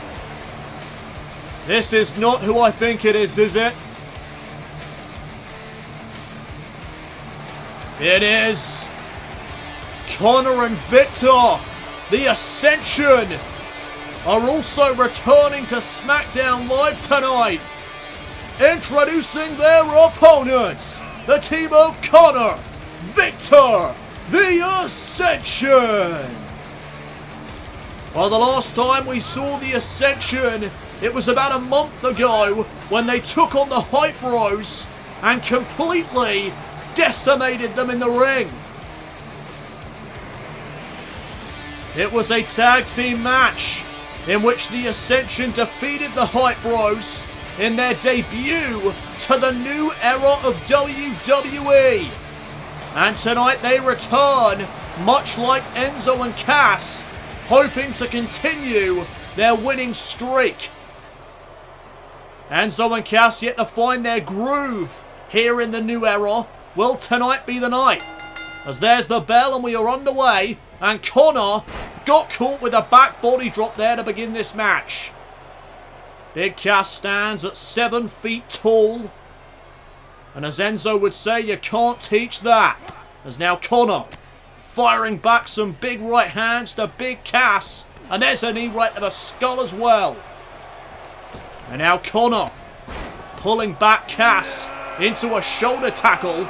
This is not who I think it is it? It is Connor and Victor, the Ascension, are also returning to SmackDown Live tonight. Introducing their opponents, the team of Connor, Victor, the Ascension. Well, the last time we saw the Ascension, it was about a month ago when they took on the Hype Bros and completely decimated them in the ring. It was a tag team match in which the Ascension defeated the Hype Bros in their debut to the new era of WWE. And tonight they return, much like Enzo and Cass, hoping to continue their winning streak. Enzo and Cass yet to find their groove here in the new era. Will tonight be the night? As there's the bell and we are underway, and Connor got caught with a back body drop there to begin this match. Big Cass stands at 7 feet tall. And as Enzo would say, you can't teach that. As now Connor firing back some big right hands to Big Cass. And there's a knee right to the skull as well. And now Connor pulling back Cass into a shoulder tackle.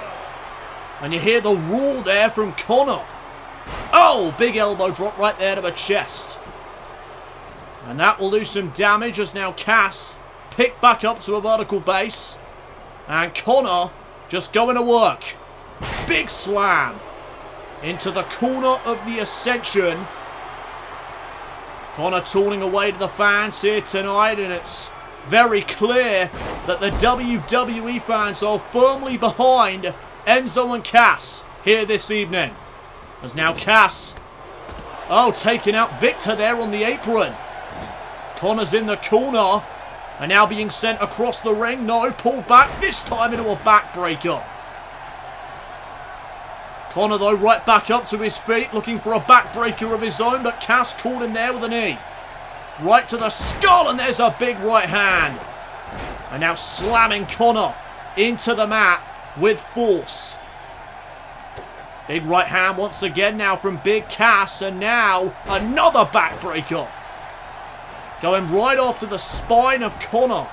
And you hear the roar there from Connor. Oh, big elbow drop right there to the chest. And that will do some damage as now Cass picked back up to a vertical base. And Connor just going to work. Big slam into the corner of the Ascension. Connor taunting away to the fans here tonight, and it's very clear that the WWE fans are firmly behind Enzo and Cass here this evening. As now Cass, taking out Victor there on the apron. Connor's in the corner, and now being sent across the ring. No, pulled back, this time into a backbreaker. Connor, though, right back up to his feet, looking for a backbreaker of his own, but Cass caught him there with a knee. Right to the skull, and there's a big right hand. And now slamming Connor into the mat with force. Big right hand once again now from Big Cass, and now another backbreaker. Going right after the spine of Connor.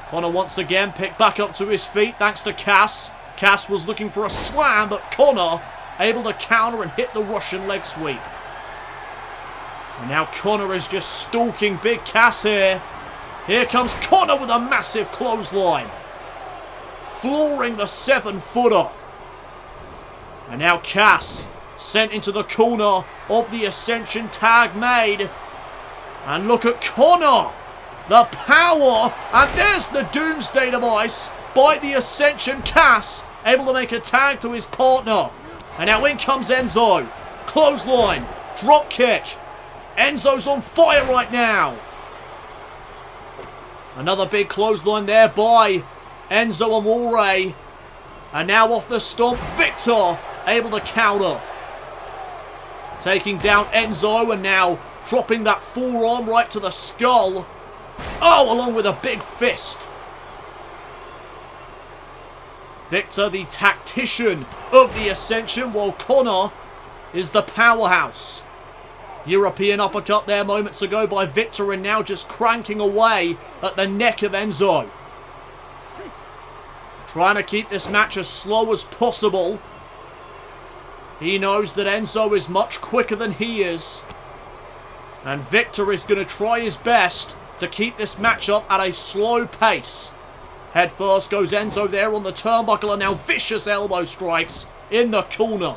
Connor once again picked back up to his feet thanks to Cass. Cass was looking for a slam, but Connor able to counter and hit the Russian leg sweep. And now Connor is just stalking Big Cass here. Here comes Connor with a massive clothesline. Flooring the 7-footer. And now Cass sent into the corner of the Ascension, tag made. And look at Connor. The power. And there's the Doomsday device by the Ascension. Cass able to make a tag to his partner. And now in comes Enzo. Clothesline. Drop kick. Enzo's on fire right now. Another big clothesline there by Enzo Amore. And now off the stomp, Victor able to counter. Taking down Enzo and now dropping that forearm right to the skull. Oh, along with a big fist. Victor, the tactician of the Ascension, while Connor is the powerhouse. European uppercut there moments ago by Victor, and now just cranking away at the neck of Enzo. Trying to keep this match as slow as possible. He knows that Enzo is much quicker than he is. And Victor is going to try his best to keep this match up at a slow pace. Head first goes Enzo there on the turnbuckle, and now vicious elbow strikes in the corner.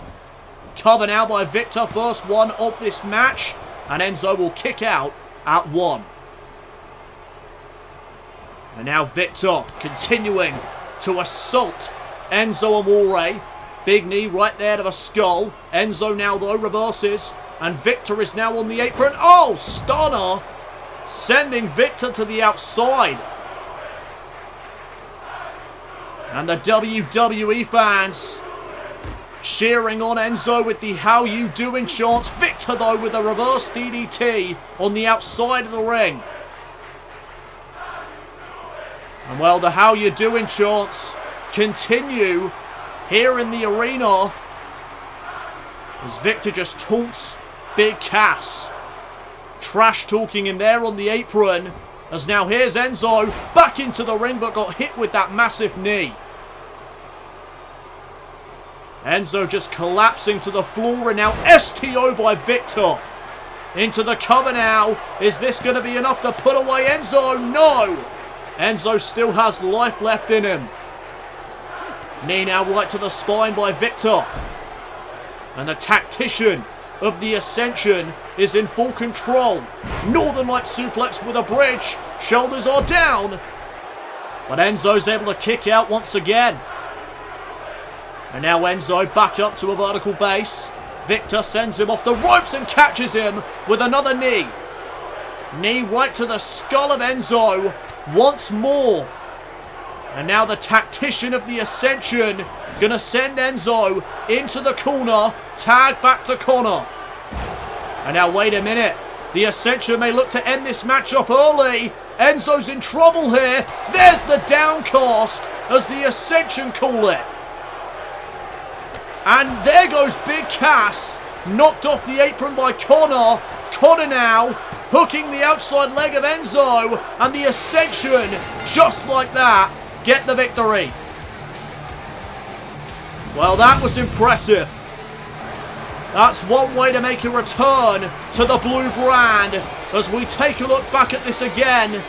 Cover now by Victor, first one of this match. And Enzo will kick out at 1. And now Victor continuing to assault Enzo Amore. Big knee right there to the skull. Enzo now though reverses. And Victor is now on the apron. Oh, stunner. Sending Victor to the outside. And the WWE fans cheering on Enzo with the "How you doing" chants. Victor though with a reverse DDT on the outside of the ring. And well, the "How you doing" chants continue here in the arena as Victor just taunts Big Cass. Trash talking him there on the apron. As now here's Enzo back into the ring, but got hit with that massive knee. Enzo just collapsing to the floor, and now STO by Victor. Into the cover now. Is this going to be enough to put away Enzo? No! Enzo still has life left in him. Knee now right to the spine by Victor. And the tactician of the Ascension is in full control. Northern Light suplex with a bridge. Shoulders are down. But Enzo's able to kick out once again. And now Enzo back up to a vertical base. Victor sends him off the ropes and catches him with another knee. Knee right to the skull of Enzo once more. And now the tactician of the Ascension gonna send Enzo into the corner. Tag back to Connor. And now wait a minute. The Ascension may look to end this match up early. Enzo's in trouble here. There's the downcast, as the Ascension call it. And there goes Big Cass, knocked off the apron by Connor. Connor now hooking the outside leg of Enzo, and the Ascension, just like that, get the victory. Well, that was impressive. That's one way to make a return to the blue brand. As we take a look back at this again,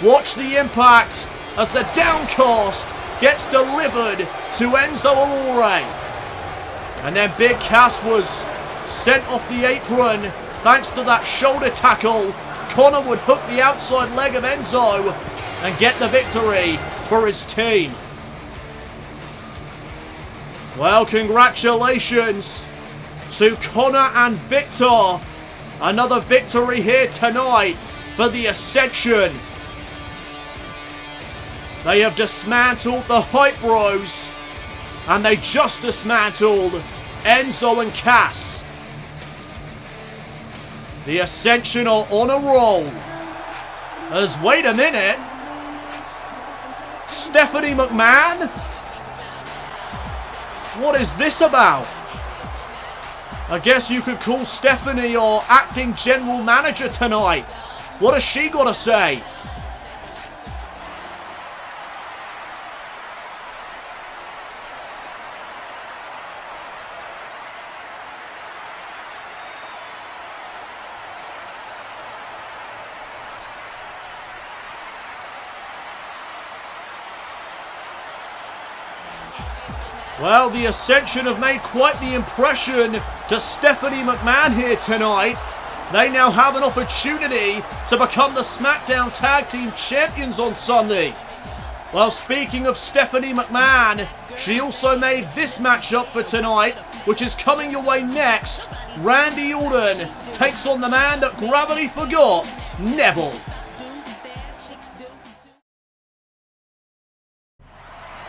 watch the impact as the downcast gets delivered to Enzo Amore. And then Big Cass was sent off the apron thanks to that shoulder tackle. Connor would hook the outside leg of Enzo and get the victory for his team. Well, congratulations to Connor and Victor. Another victory here tonight for the Ascension. They have dismantled the Hype Bros, and they just dismantled Enzo and Cass. The Ascension are on a roll. As, wait a minute, Stephanie McMahon? What is this about? I guess you could call Stephanie your acting general manager tonight. What has she got to say? Well, the Ascension have made quite the impression to Stephanie McMahon here tonight. They now have an opportunity to become the SmackDown Tag Team Champions on Sunday. Well, speaking of Stephanie McMahon, she also made this matchup for tonight, which is coming your way next. Randy Orton takes on the man that gravity forgot, Neville.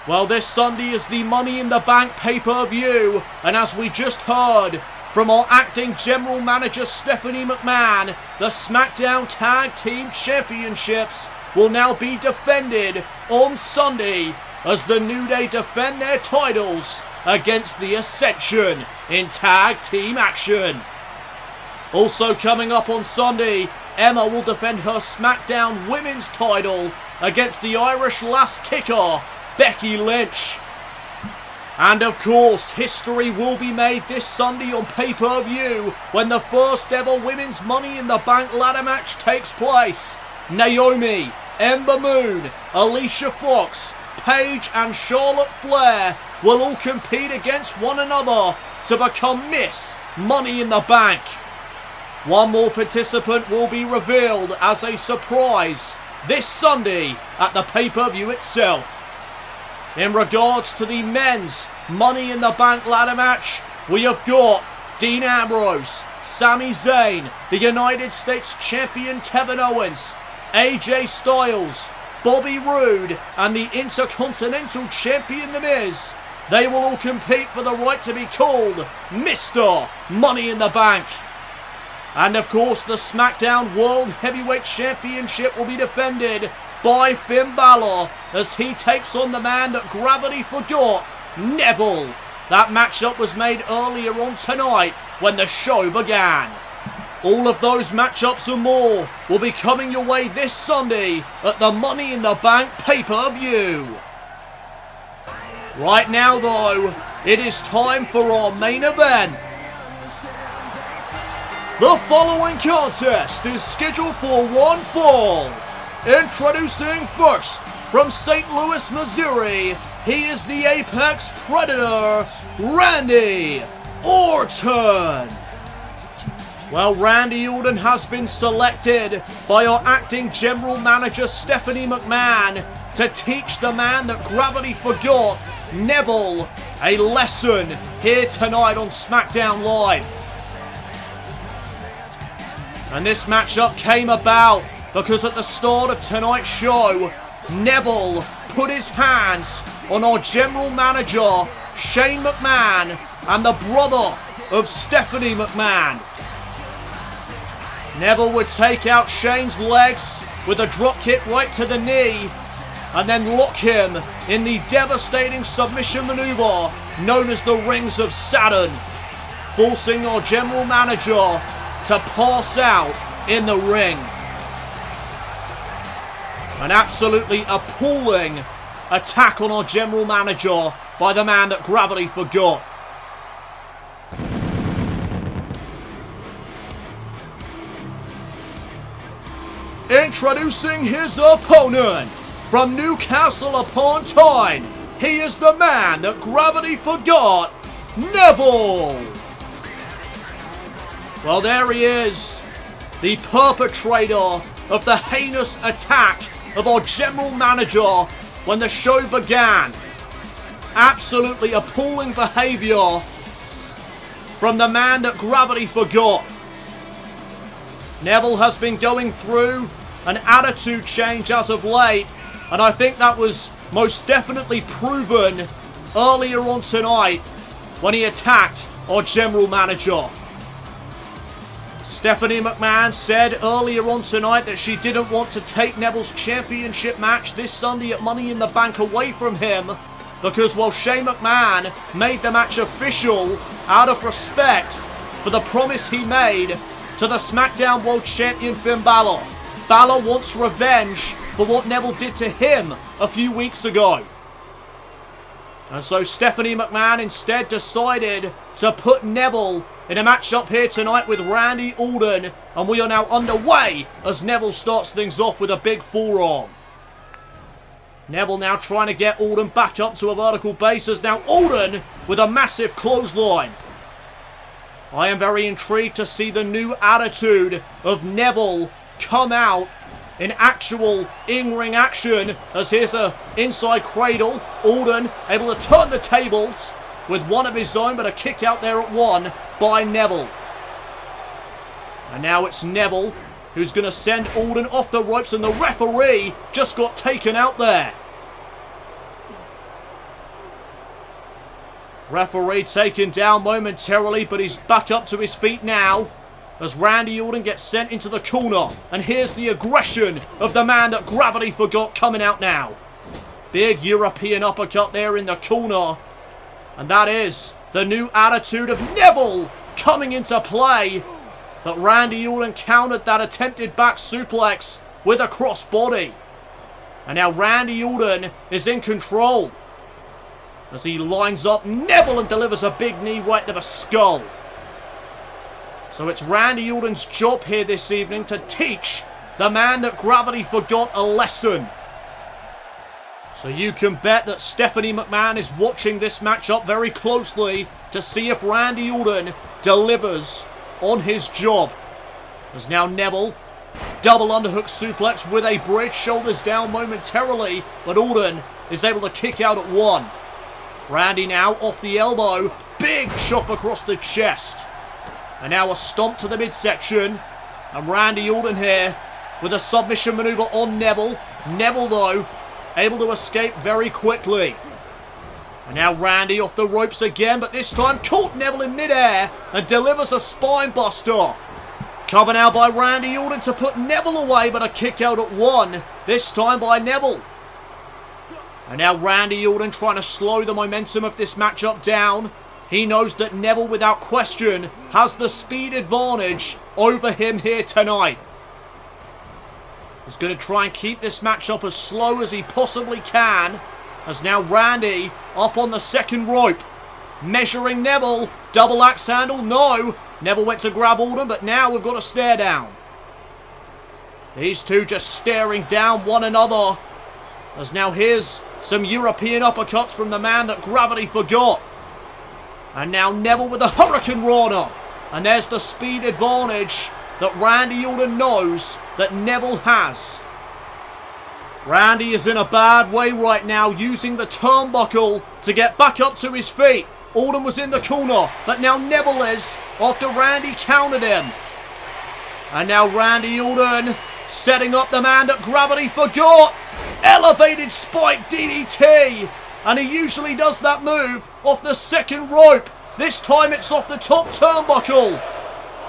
Well, this Sunday is the Money in the Bank pay-per-view, and as we just heard from our acting general manager Stephanie McMahon, the SmackDown Tag Team Championships will now be defended on Sunday as the New Day defend their titles against the Ascension in tag team action. Also coming up on Sunday, Emma will defend her SmackDown Women's title against the Irish Lass Kicker, Becky Lynch. And of course, history will be made this Sunday on pay-per-view when the first ever Women's Money in the Bank ladder match takes place. Naomi, Ember Moon, Alicia Fox, Paige and Charlotte Flair will all compete against one another to become Miss Money in the Bank. One more participant will be revealed as a surprise this Sunday at the pay-per-view itself. In regards to the men's Money in the Bank ladder match, we have got Dean Ambrose, Sami Zayn, the United States Champion Kevin Owens, AJ Styles, Bobby Roode, and the Intercontinental Champion The Miz. They will all compete for the right to be called Mr. Money in the Bank. And of course, the SmackDown World Heavyweight Championship will be defended by Finn Balor as he takes on the man that gravity forgot, Neville. That matchup was made earlier on tonight when the show began. All of those matchups and more will be coming your way this Sunday at the Money in the Bank pay-per-view. Right now though, it is time for our main event. The following contest is scheduled for one fall. Introducing first, from St. Louis, Missouri, he is the Apex Predator, Randy Orton. Well, Randy Orton has been selected by our acting general manager Stephanie McMahon to teach the man that gravity forgot, Neville, a lesson here tonight on SmackDown Live. And this matchup came about because at the start of tonight's show, Neville put his hands on our general manager, Shane McMahon, and the brother of Stephanie McMahon. Neville would take out Shane's legs with a drop kick right to the knee, and then lock him in the devastating submission maneuver known as the Rings of Saturn, forcing our general manager to pass out in the ring. An absolutely appalling attack on our general manager by the man that gravity forgot. Introducing his opponent, from Newcastle upon Tyne, he is the man that gravity forgot, Neville. Well, there he is, the perpetrator of the heinous attack of our general manager when the show began. Absolutely appalling behavior from the man that gravity forgot. Neville has been going through an attitude change as of late, and I think that was most definitely proven earlier on tonight when he attacked our general manager. Stephanie McMahon said earlier on tonight that she didn't want to take Neville's championship match this Sunday at Money in the Bank away from him, because while Shane McMahon made the match official out of respect for the promise he made to the SmackDown World Champion Finn Balor, Balor wants revenge for what Neville did to him a few weeks ago. And so Stephanie McMahon instead decided to put Neville in a matchup here tonight with Randy Orton, and we are now underway as Neville starts things off with a big forearm. Neville now trying to get Orton back up to a vertical base, as now Orton with a massive clothesline. I am very intrigued to see the new attitude of Neville come out in actual in-ring action, as here's a inside cradle. Orton able to turn the tables with one of his own, but a kick out there at one by Neville. And now it's Neville who's going to send Orton off the ropes, and the referee just got taken out there. Referee taken down momentarily, but he's back up to his feet now as Randy Orton gets sent into the corner. And here's the aggression of the man that gravity forgot coming out now. Big European uppercut there in the corner. And that is the new attitude of Neville coming into play. But Randy Orton countered that attempted back suplex with a crossbody. And now Randy Orton is in control as he lines up Neville and delivers a big knee right to the skull. So it's Randy Orton's job here this evening to teach the man that gravity forgot a lesson. So you can bet that Stephanie McMahon is watching this matchup very closely to see if Randy Orton delivers on his job. As now Neville, double underhook suplex with a bridge, shoulders down momentarily, but Orton is able to kick out at one. Randy now off the elbow, big chop across the chest. And now a stomp to the midsection, and Randy Orton here with a submission maneuver on Neville. Neville though, able to escape very quickly. And now Randy off the ropes again, but this time caught Neville in midair and delivers a spine buster. Cover now by Randy Orton to put Neville away, but a kick out at one, this time by Neville. And now Randy Orton trying to slow the momentum of this matchup down. He knows that Neville, without question, has the speed advantage over him here tonight. He's going to try and keep this matchup as slow as he possibly can. As now Randy up on the second rope. Measuring Neville. Double axe handle. No. Neville went to grab Orton, but now we've got a stare down. These two just staring down one another. As now here's some European uppercuts from the man that gravity forgot. And now Neville with the Hurricane Rana. And there's the speed advantage that Randy Orton knows that Neville has. Randy is in a bad way right now, using the turnbuckle to get back up to his feet. Orton was in the corner, but now Neville is, after Randy countered him. And now Randy Orton setting up the man that gravity forgot. Elevated spike DDT. And he usually does that move off the second rope. This time it's off the top turnbuckle.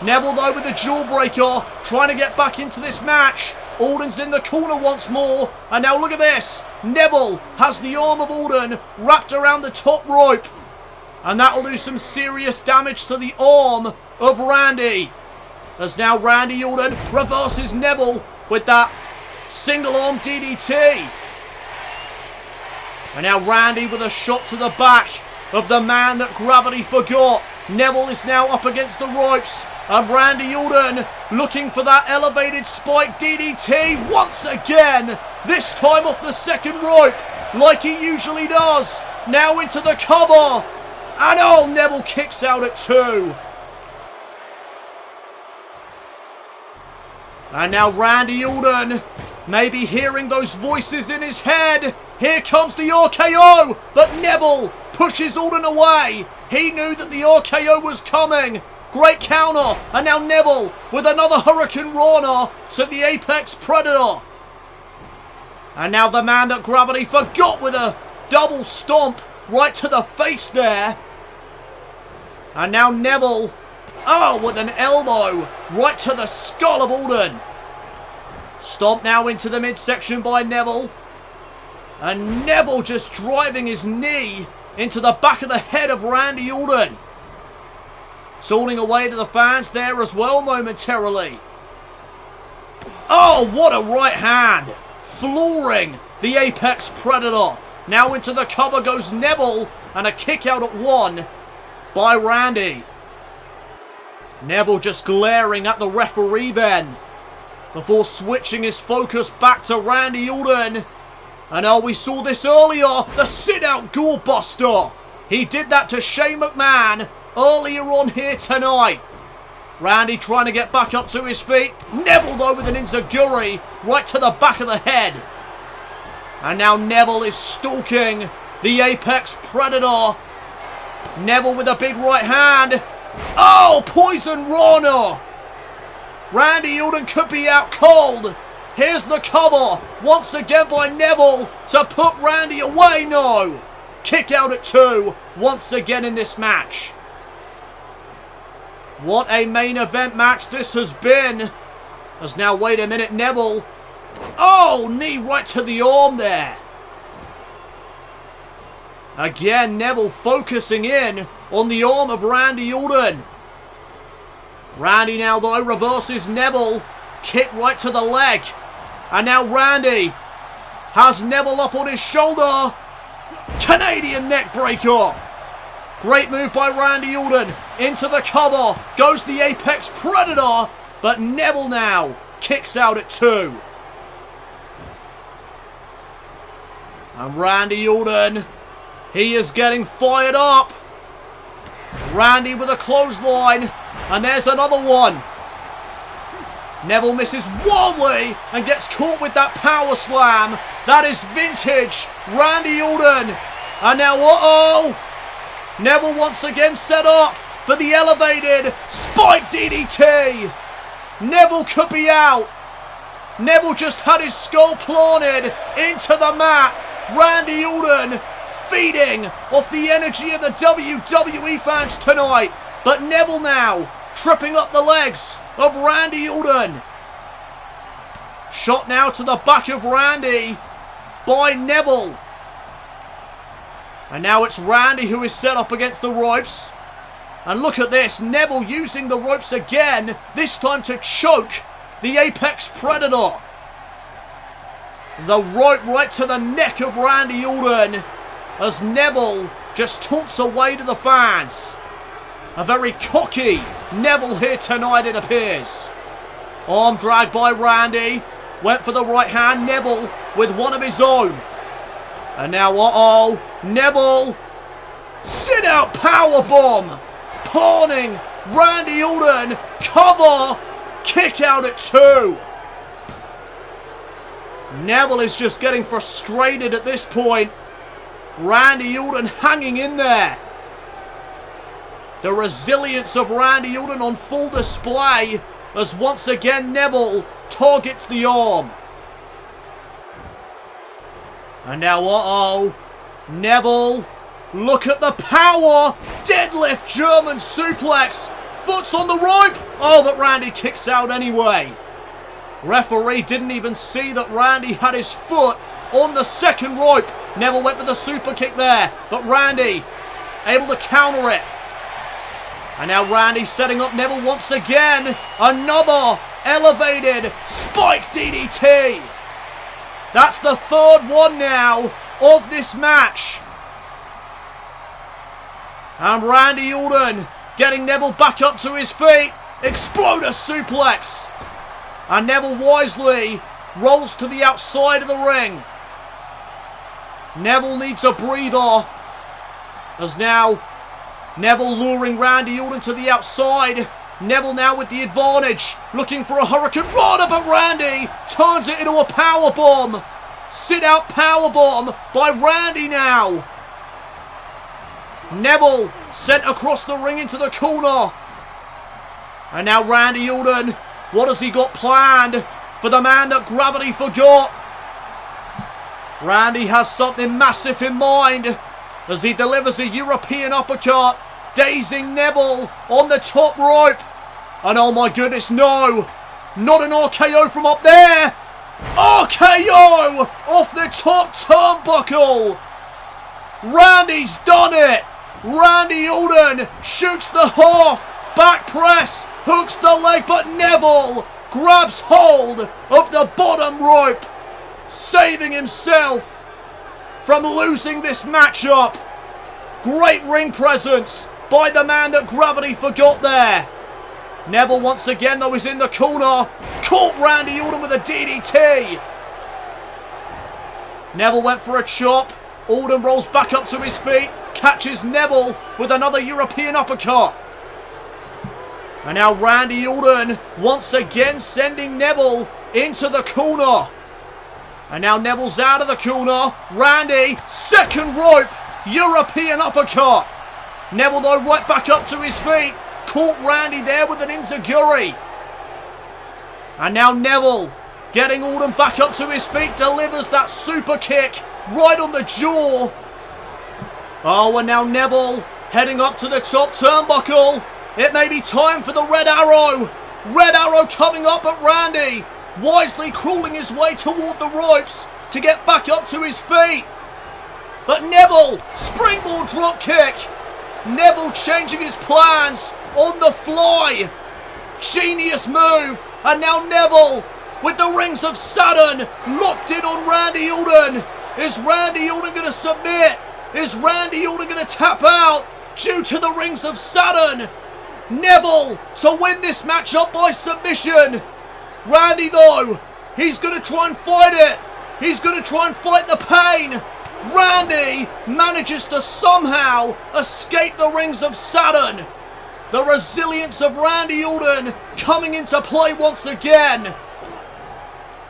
Neville though with the jawbreaker, trying to get back into this match. Orton's in the corner once more. And now look at this. Neville has the arm of Orton wrapped around the top rope. And that'll do some serious damage to the arm of Randy. As now Randy Orton reverses Neville with that single arm DDT. And now Randy with a shot to the back of the man that gravity forgot. Neville is now up against the ropes. And Randy Orton looking for that elevated spike DDT once again. This time off the second rope, like he usually does. Now into the cover. And oh, Neville kicks out at two. And now Randy Orton, maybe hearing those voices in his head. Here comes the RKO, but Neville pushes Orton away. He knew that the RKO was coming. Great counter, and now Neville with another Hurricane Rana to the Apex Predator. And now the man that gravity forgot with a double stomp right to the face there. And now Neville, oh, with an elbow right to the skull of Orton. Stomp now into the midsection by Neville. And Neville just driving his knee into the back of the head of Randy Orton. Taunting away to the fans there as well momentarily. Oh, what a right hand. Flooring the Apex Predator. Now into the cover goes Neville. And a kick out at one by Randy. Neville just glaring at the referee then, before switching his focus back to Randy Orton. And oh, we saw this earlier. The sit-out gore buster. He did that to Shane McMahon earlier on here tonight. Randy trying to get back up to his feet. Neville though with an enziguri right to the back of the head. And now Neville is stalking the Apex Predator. Neville with a big right hand. Oh, Poison Rana. Randy Orton could be out cold. Here's the cover once again by Neville to put Randy away. No. Kick out at two once again in this match. What a main event match this has been. As now, wait a minute, Neville. Oh, knee right to the arm there. Again, Neville focusing in on the arm of Randy Orton. Randy now, though, reverses Neville. Kick right to the leg. And now Randy has Neville up on his shoulder. Canadian neck breaker. Great move by Randy Orton. Into the cover. Goes the Apex Predator. But Neville now kicks out at 2. And Randy Orton, he is getting fired up. Randy with a clothesline. And there's another one. Neville misses wildly and gets caught with that power slam. That is vintage Randy Orton. And now, Neville once again set up for the elevated spike DDT. Neville could be out. Neville just had his skull planted into the mat. Randy Orton feeding off the energy of the WWE fans tonight. But Neville now tripping up the legs of Randy Orton. Shot now to the back of Randy by Neville. And now it's Randy who is set up against the ropes. And look at this, Neville using the ropes again, this time to choke the Apex Predator. The rope right to the neck of Randy Orton as Neville just taunts away to the fans. A very cocky Neville here tonight, it appears. Arm drag by Randy. Went for the right hand. Neville with one of his own. And now, Neville. Sit out powerbomb. Planning Randy Orton. Cover. Kick out at 2. Neville is just getting frustrated at this point. Randy Orton hanging in there. The resilience of Randy Orton on full display as once again Neville targets the arm. And now, Neville, look at the power. Deadlift German suplex. Foot's on the rope. Oh, but Randy kicks out anyway. Referee didn't even see that Randy had his foot on the second rope. Neville went for the super kick there, but Randy able to counter it. And now Randy setting up Neville once again. Another elevated spike DDT. That's the third one now of this match. And Randy Orton getting Neville back up to his feet. Exploder suplex. And Neville wisely rolls to the outside of the ring. Neville needs a breather. As now Neville luring Randy Orton to the outside. Neville now with the advantage. Looking for a Hurricane Rana, but Randy turns it into a powerbomb. Sit out powerbomb by Randy now. Neville sent across the ring into the corner. And now Randy Orton, what has he got planned for the man that gravity forgot? Randy has something massive in mind as he delivers a European uppercut, dazing Neville on the top rope. And oh my goodness, no! Not an RKO from up there! RKO off the top turnbuckle! Randy's done it! Randy Orton shoots the half, back press, hooks the leg, but Neville grabs hold of the bottom rope, saving himself from losing this matchup. Great ring presence by the man that gravity forgot there. Neville once again though is in the corner. Caught Randy Orton with a DDT. Neville went for a chop. Orton rolls back up to his feet. Catches Neville with another European uppercut. And now Randy Orton once again sending Neville into the corner. And now Neville's out of the corner. Randy, second rope, European uppercut. Neville though right back up to his feet. Caught Randy there with an enziguri. And now Neville getting Orton back up to his feet. Delivers that super kick right on the jaw. Oh, and now Neville heading up to the top turnbuckle. It may be time for the Red Arrow. Red Arrow coming up at Randy. Wisely crawling his way toward the ropes to get back up to his feet. But Neville, springboard drop kick. Neville changing his plans on the fly. Genius move. And now Neville with the rings of Saturn locked in on Randy Orton. Is Randy Orton going to submit? Is Randy Orton going to tap out due to the rings of Saturn? Neville to win this matchup by submission. Randy though, he's going to try and fight it. He's going to try and fight the pain. Randy manages to somehow escape the rings of Saturn. The resilience of Randy Orton coming into play once again.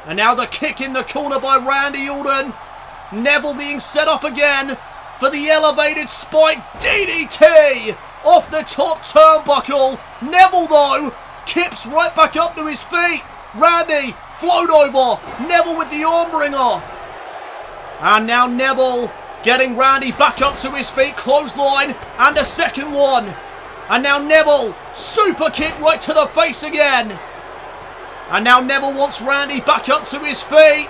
And now the kick in the corner by Randy Orton. Neville being set up again for the elevated spike DDT off the top turnbuckle. Neville though kips right back up to his feet. Randy float over. Neville with the arm wringer. And now Neville getting Randy back up to his feet. Clothesline and a second one. And now Neville super kick right to the face again. And now Neville wants Randy back up to his feet.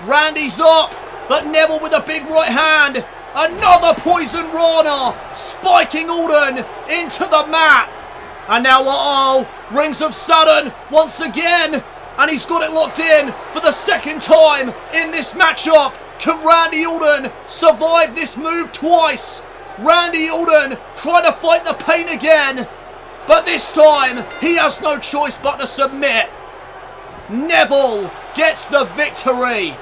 Randy's up, but Neville with a big right hand. Another poison Rana, spiking Orton into the mat. And now, rings of Saturn once again. And he's got it locked in for the second time in this matchup. Can Randy Orton survive this move twice? Randy Orton trying to fight the pain again. But this time, he has no choice but to submit. Neville gets the victory.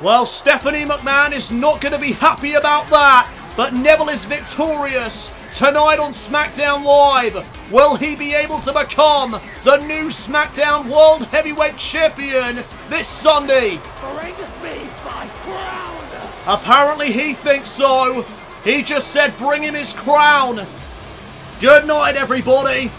Well, Stephanie McMahon is not going to be happy about that. But Neville is victorious tonight on SmackDown Live. Will he be able to become the new SmackDown World Heavyweight Champion this Sunday? Bring me my crown! Apparently he thinks so. He just said bring him his crown. Good night, everybody.